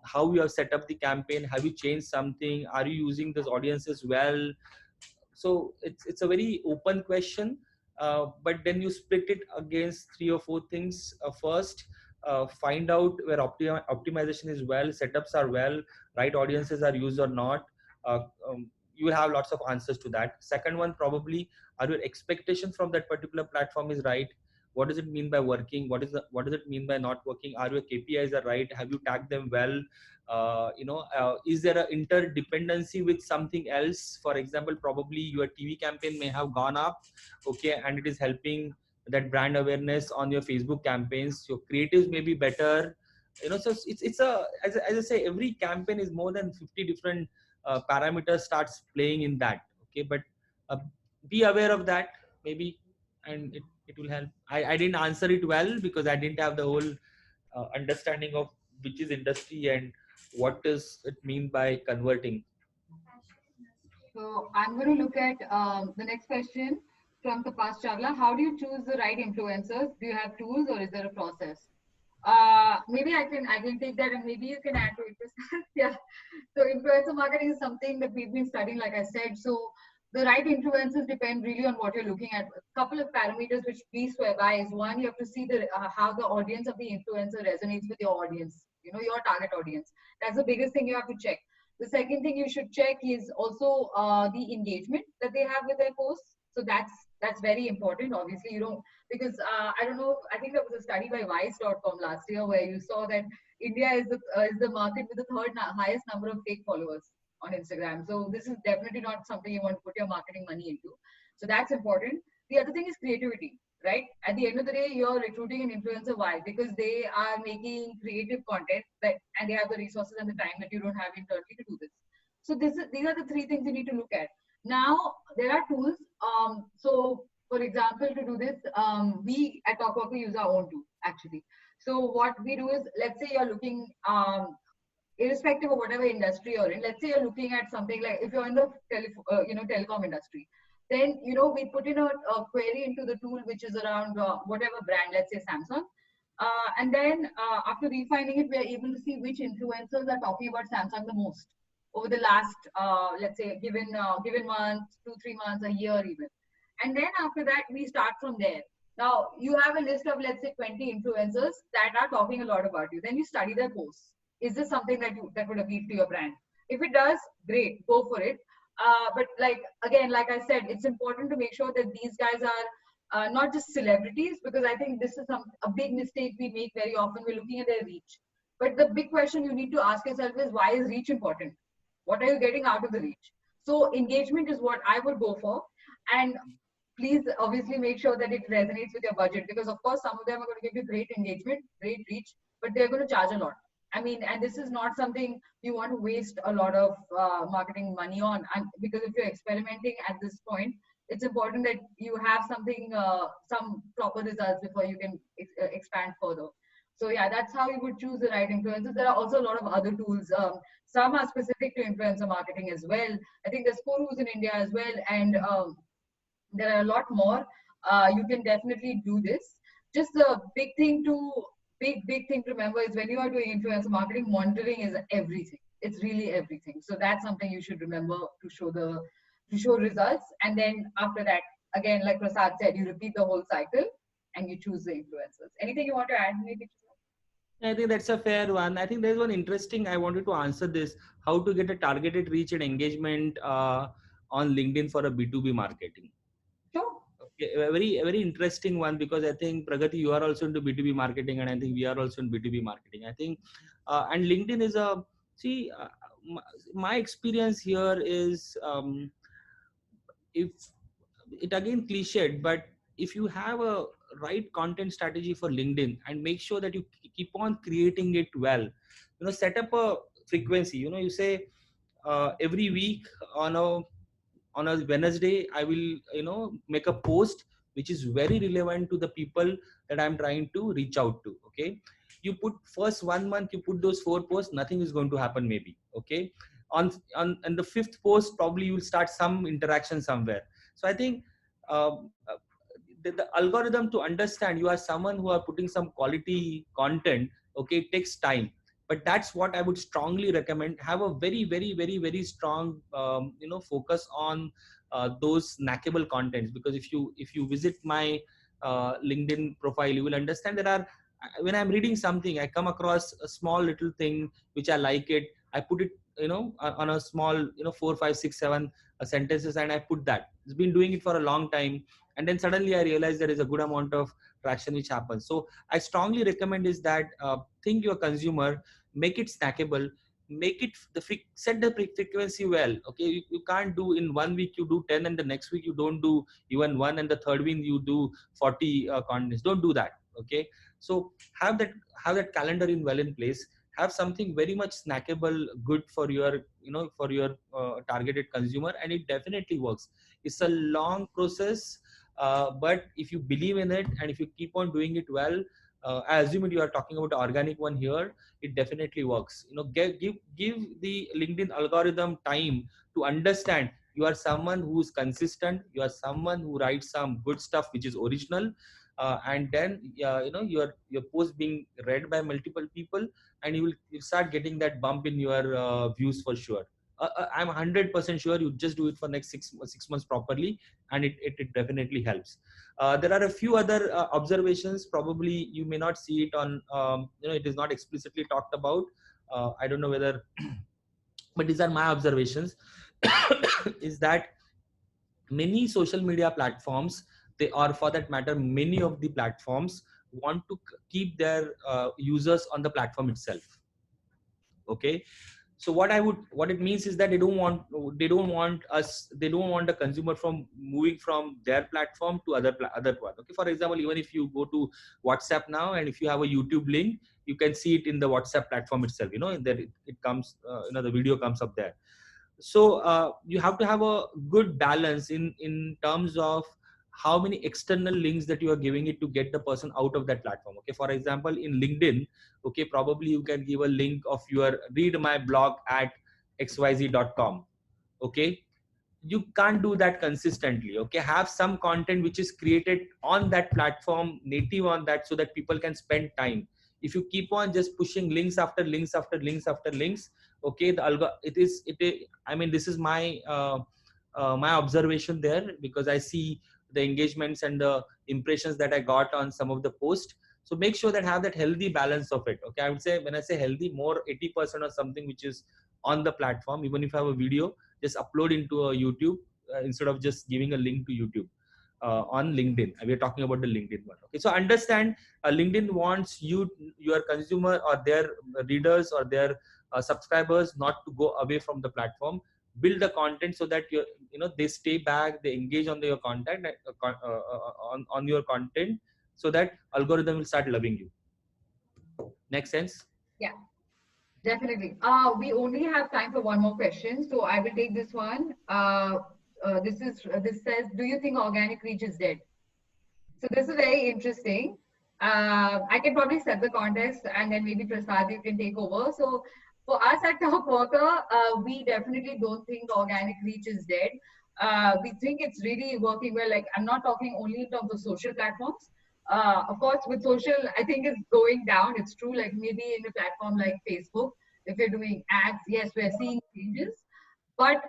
how you have set up the campaign. Have you changed something? Are you using those audiences well? So it's a very open question, but then you split it against 3 or 4 things. First, find out where optimization is well, setups are well, right audiences are used or not. uh, you will have lots of answers to that. Second one, probably, are your expectations from that particular platform is right? What does it mean by working? What does it mean by not working? Are your KPIs are right? Have you tagged them well? Is there an interdependency with something else? For example, probably your TV campaign may have gone up, okay, and it is helping that brand awareness on your Facebook campaigns. Your creatives may be better, so it's as I say, every campaign is more than 50 different parameters starts playing in that. Okay, but uh, be aware of that, maybe, and it will help. I didn't answer it well because I didn't have the whole understanding of which is industry and what does it mean by converting. So I'm going to look at the next question from Tapas Chawla. How do you choose the right influencers? Do you have tools or is there a process? Maybe I can take that and maybe you can add to it. Yeah. So influencer marketing is something that we've been studying, like I said. So the right influencers depend really on what you're looking at. A couple of parameters which we swear by is, one, you have to see how the audience of the influencer resonates with your audience, your target audience. That's the biggest thing you have to check. The second thing you should check is also the engagement that they have with their posts. So that's very important. Obviously, you don't, because I don't know. I think there was a study by Vice.com last year where you saw that India is the market with the third highest number of fake followers on Instagram. So this is definitely not something you want to put your marketing money into. So that's important. The other thing is creativity, right? At the end of the day, you're recruiting an influencer. Why? Because they are making creative content and they have the resources and the time that you don't have internally to do this. So these are the three things you need to look at. Now, there are tools. So for example, to do this, we at TalkWalker use our own tool, actually. So what we do is, let's say you're looking, irrespective of whatever industry you're in, let's say you're looking at something like, if you're in the telecom industry, then we put in a query into the tool which is around whatever brand, let's say Samsung, and then after refining it, we are able to see which influencers are talking about Samsung the most over the last, let's say, given month, 2-3 months, a year even. And then after that, we start from there. Now, you have a list of, let's say, 20 influencers that are talking a lot about you. Then you study their posts. Is this something that would appeal to your brand? If it does, great, go for it. But like I said, it's important to make sure that these guys are not just celebrities, because I think this is a big mistake we make very often. We're looking at their reach. But the big question you need to ask yourself is, why is reach important? What are you getting out of the reach? So engagement is what I would go for. And please obviously make sure that it resonates with your budget, because of course some of them are going to give you great engagement, great reach, but they're going to charge a lot. I mean, and this is not something you want to waste a lot of marketing money on. And because if you're experimenting at this point, it's important that you have something, some proper results before you can expand further. So yeah, that's how you would choose the right influencers. There are also a lot of other tools. Some are specific to influencer marketing as well. I think there's Gurus in India as well, and there are a lot more. You can definitely do this. Just the big thing to big thing to remember is when you are doing influencer marketing, monitoring is everything. It's really everything. So that's something you should remember to show results. And then after that, again, like Prasad said, you repeat the whole cycle and you choose the influencers. Anything you want to add, maybe? I think that's a fair one. I think there's one interesting. I wanted to answer this: how to get a targeted reach and engagement on LinkedIn for a B2B marketing. Sure. Okay, a very interesting one, because I think Pragati, you are also into B2B marketing, and I think we are also in B2B marketing. I think, and LinkedIn is a see. My experience here is, if it again cliched, but if you have a right content strategy for LinkedIn and make sure that you keep on creating it well, set up a frequency. You say every week on a Wednesday, I will make a post which is very relevant to the people that I'm trying to reach out to. Okay, you put first 1 month, you put those 4 posts, nothing is going to happen maybe. Okay, on the fifth post, probably you will start some interaction somewhere. So I think the algorithm to understand you are someone who are putting some quality content. Okay, it takes time, but that's what I would strongly recommend. Have a very, very, very, very strong focus on those snackable contents, because if you visit my LinkedIn profile, you will understand there are, when I'm reading something, I come across a small little thing which I like it, I put it on a small 4, 5, 6, 7 sentences, and I put that. It's been doing it for a long time, and then suddenly I realize there is a good amount of traction which happens. So I strongly recommend is that think your consumer, make it snackable, make it set the frequency well. Okay, you can't do in 1 week you do 10 and the next week you don't do even one, and the third week you do 40 contents. Don't do that. Okay, so have that calendar in place. Have something very much snackable, good for your targeted consumer, and it definitely works. It's a long process, but if you believe in it and if you keep on doing it well, I assume you are talking about the organic one here, it definitely works. Give the LinkedIn algorithm time to understand you are someone who's consistent, you are someone who writes some good stuff which is original, and then your post being read by multiple people, and you start getting that bump in your views for sure. I'm 100% sure you just do it for next 6 months properly, and it definitely helps. There are a few other observations. Probably you may not see it on, it is not explicitly talked about. I don't know whether, but these are my observations. Is that many social media platforms, they are, for that matter, many of the platforms want to keep their users on the platform itself. Okay, so what it means is that they don't want the consumer from moving from their platform to other one. Okay, for example, even if you go to WhatsApp now, and if you have a YouTube link, you can see it in the WhatsApp platform itself, and there it comes, the video comes up there. So you have to have a good balance in terms of how many external links that you are giving it to get the person out of that platform. Okay, for example, in LinkedIn, okay, probably you can give a link of your read my blog at xyz.com. Okay, you can't do that consistently. Okay, have some content which is created on that platform, native on that, so that people can spend time. If you keep on just pushing links after links after links after links, okay, I mean, this is my my observation there, because I see the engagements and the impressions that I got on some of the posts. So make sure that have that healthy balance of it. Okay, I would say, when I say healthy, more 80% or something which is on the platform. Even if I have a video, just upload into a YouTube, instead of just giving a link to YouTube on LinkedIn. We are talking about the LinkedIn one. Okay, so understand, LinkedIn wants your consumer or their readers or their subscribers not to go away from the platform. Build the content so that they stay back, they engage on your content, on your content, so that algorithm will start loving you. Makes sense? Yeah. Definitely. We only have time for one more question, so I will take this one. This says, do you think organic reach is dead? So this is very interesting. I can probably set the context, and then maybe Prasad, you can take over. So for us at Top Worker, we definitely don't think organic reach is dead. We think it's really working well. Like, I'm not talking only in terms of social platforms, Of course, with social, I think it's going down. It's true. Like maybe in a platform like Facebook, if you're doing ads, yes, we're seeing changes. But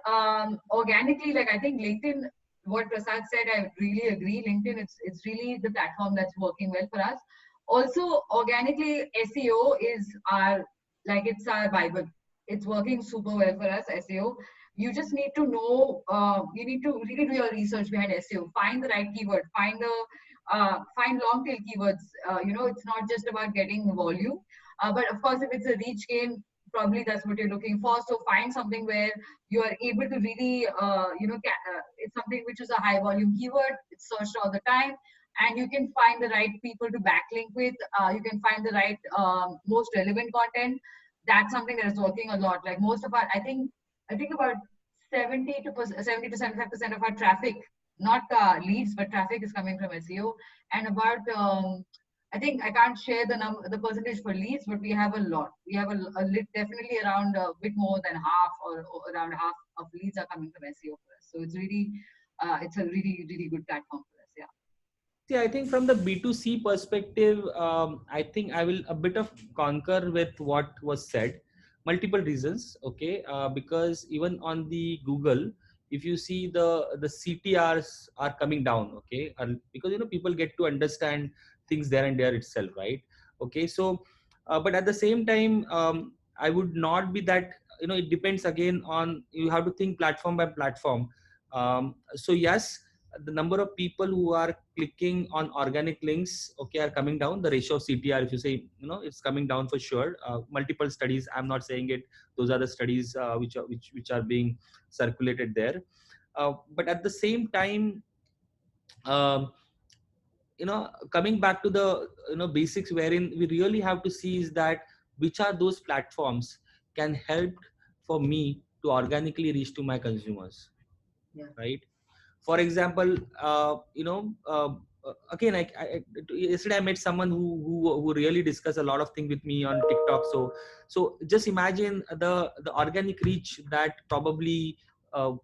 organically, like I think LinkedIn, what Prasad said, I really agree. LinkedIn, it's really the platform that's working well for us. Also, organically, SEO is our, like it's our Bible. It's working super well for us, SEO. You just need to know, you need to really do your research behind SEO. Find the right keyword, find long tail keywords. It's not just about getting volume. But of course, if it's a reach gain, probably that's what you're looking for. So find something where you are able to really, it's something which is a high volume keyword. It's searched all the time, and you can find the right people to backlink with. You can find the right most relevant content. That's something that is working a lot. Like most of our, I think about 70 to 75% of our traffic, not leads, but traffic is coming from SEO, and about I think I can't share the percentage for leads, but we have a lot. We have definitely around a bit more than half, or around half of leads are coming from SEO for us. So it's a really, really good platform for us. Yeah. See, I think from the B2C perspective, I think I will a bit of concur with what was said. Multiple reasons, okay? Because even on the Google, if you see the CTRs are coming down, okay? Because people get to understand things there and there itself, right? Okay, so but at the same time, I would not be that. It depends again on, you have to think platform by platform. So yes, the number of people who are clicking on organic links, okay, are coming down. The ratio of CTR, if you say, it's coming down for sure. Multiple studies, I'm not saying it, those are the studies which are being circulated there. But at the same time, um, coming back to the basics, wherein we really have to see is that which are those platforms can help for me to organically reach to my consumers. Yeah. Right? For example, again, yesterday I met someone who really discussed a lot of things with me on TikTok. So just imagine the organic reach that probably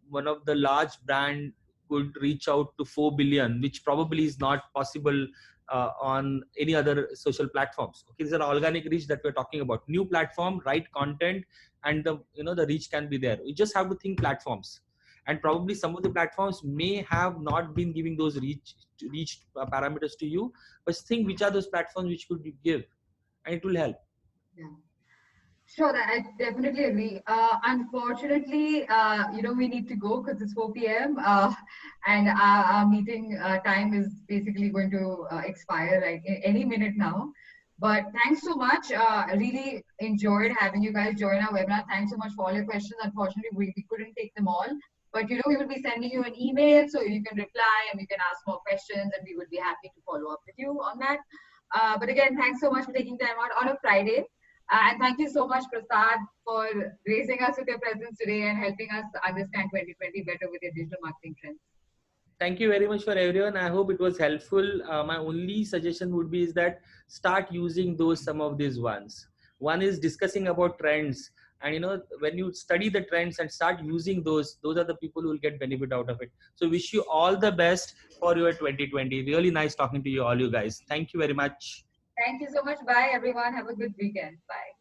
one of the large brand could reach out to 4 billion, which probably is not possible on any other social platforms. Okay, these are organic reach that we're talking about. New platform, right content, and the reach can be there. We just have to think platforms, and probably some of the platforms may have not been giving those reach parameters to you, but think which are those platforms which could give, and it will help. Yeah. Sure, I definitely agree. Unfortunately, we need to go because it's 4 p.m. And our meeting time is basically going to expire like any minute now. But thanks so much. I really enjoyed having you guys join our webinar. Thanks so much for all your questions. Unfortunately, we couldn't take them all. But we will be sending you an email so you can reply and you can ask more questions, and we would be happy to follow up with you on that. But again, thanks so much for taking time out on a Friday. And thank you so much, Prasad, for gracing us with your presence today and helping us understand 2020 better with your digital marketing trends. Thank you very much for everyone. I hope it was helpful. My only suggestion would be is that start using some of these ones. One is discussing about trends, and when you study the trends and start using those are the people who will get benefit out of it. So wish you all the best for your 2020. Really nice talking to you all, you guys. Thank you very much. Thank you so much. Bye, everyone. Have a good weekend. Bye.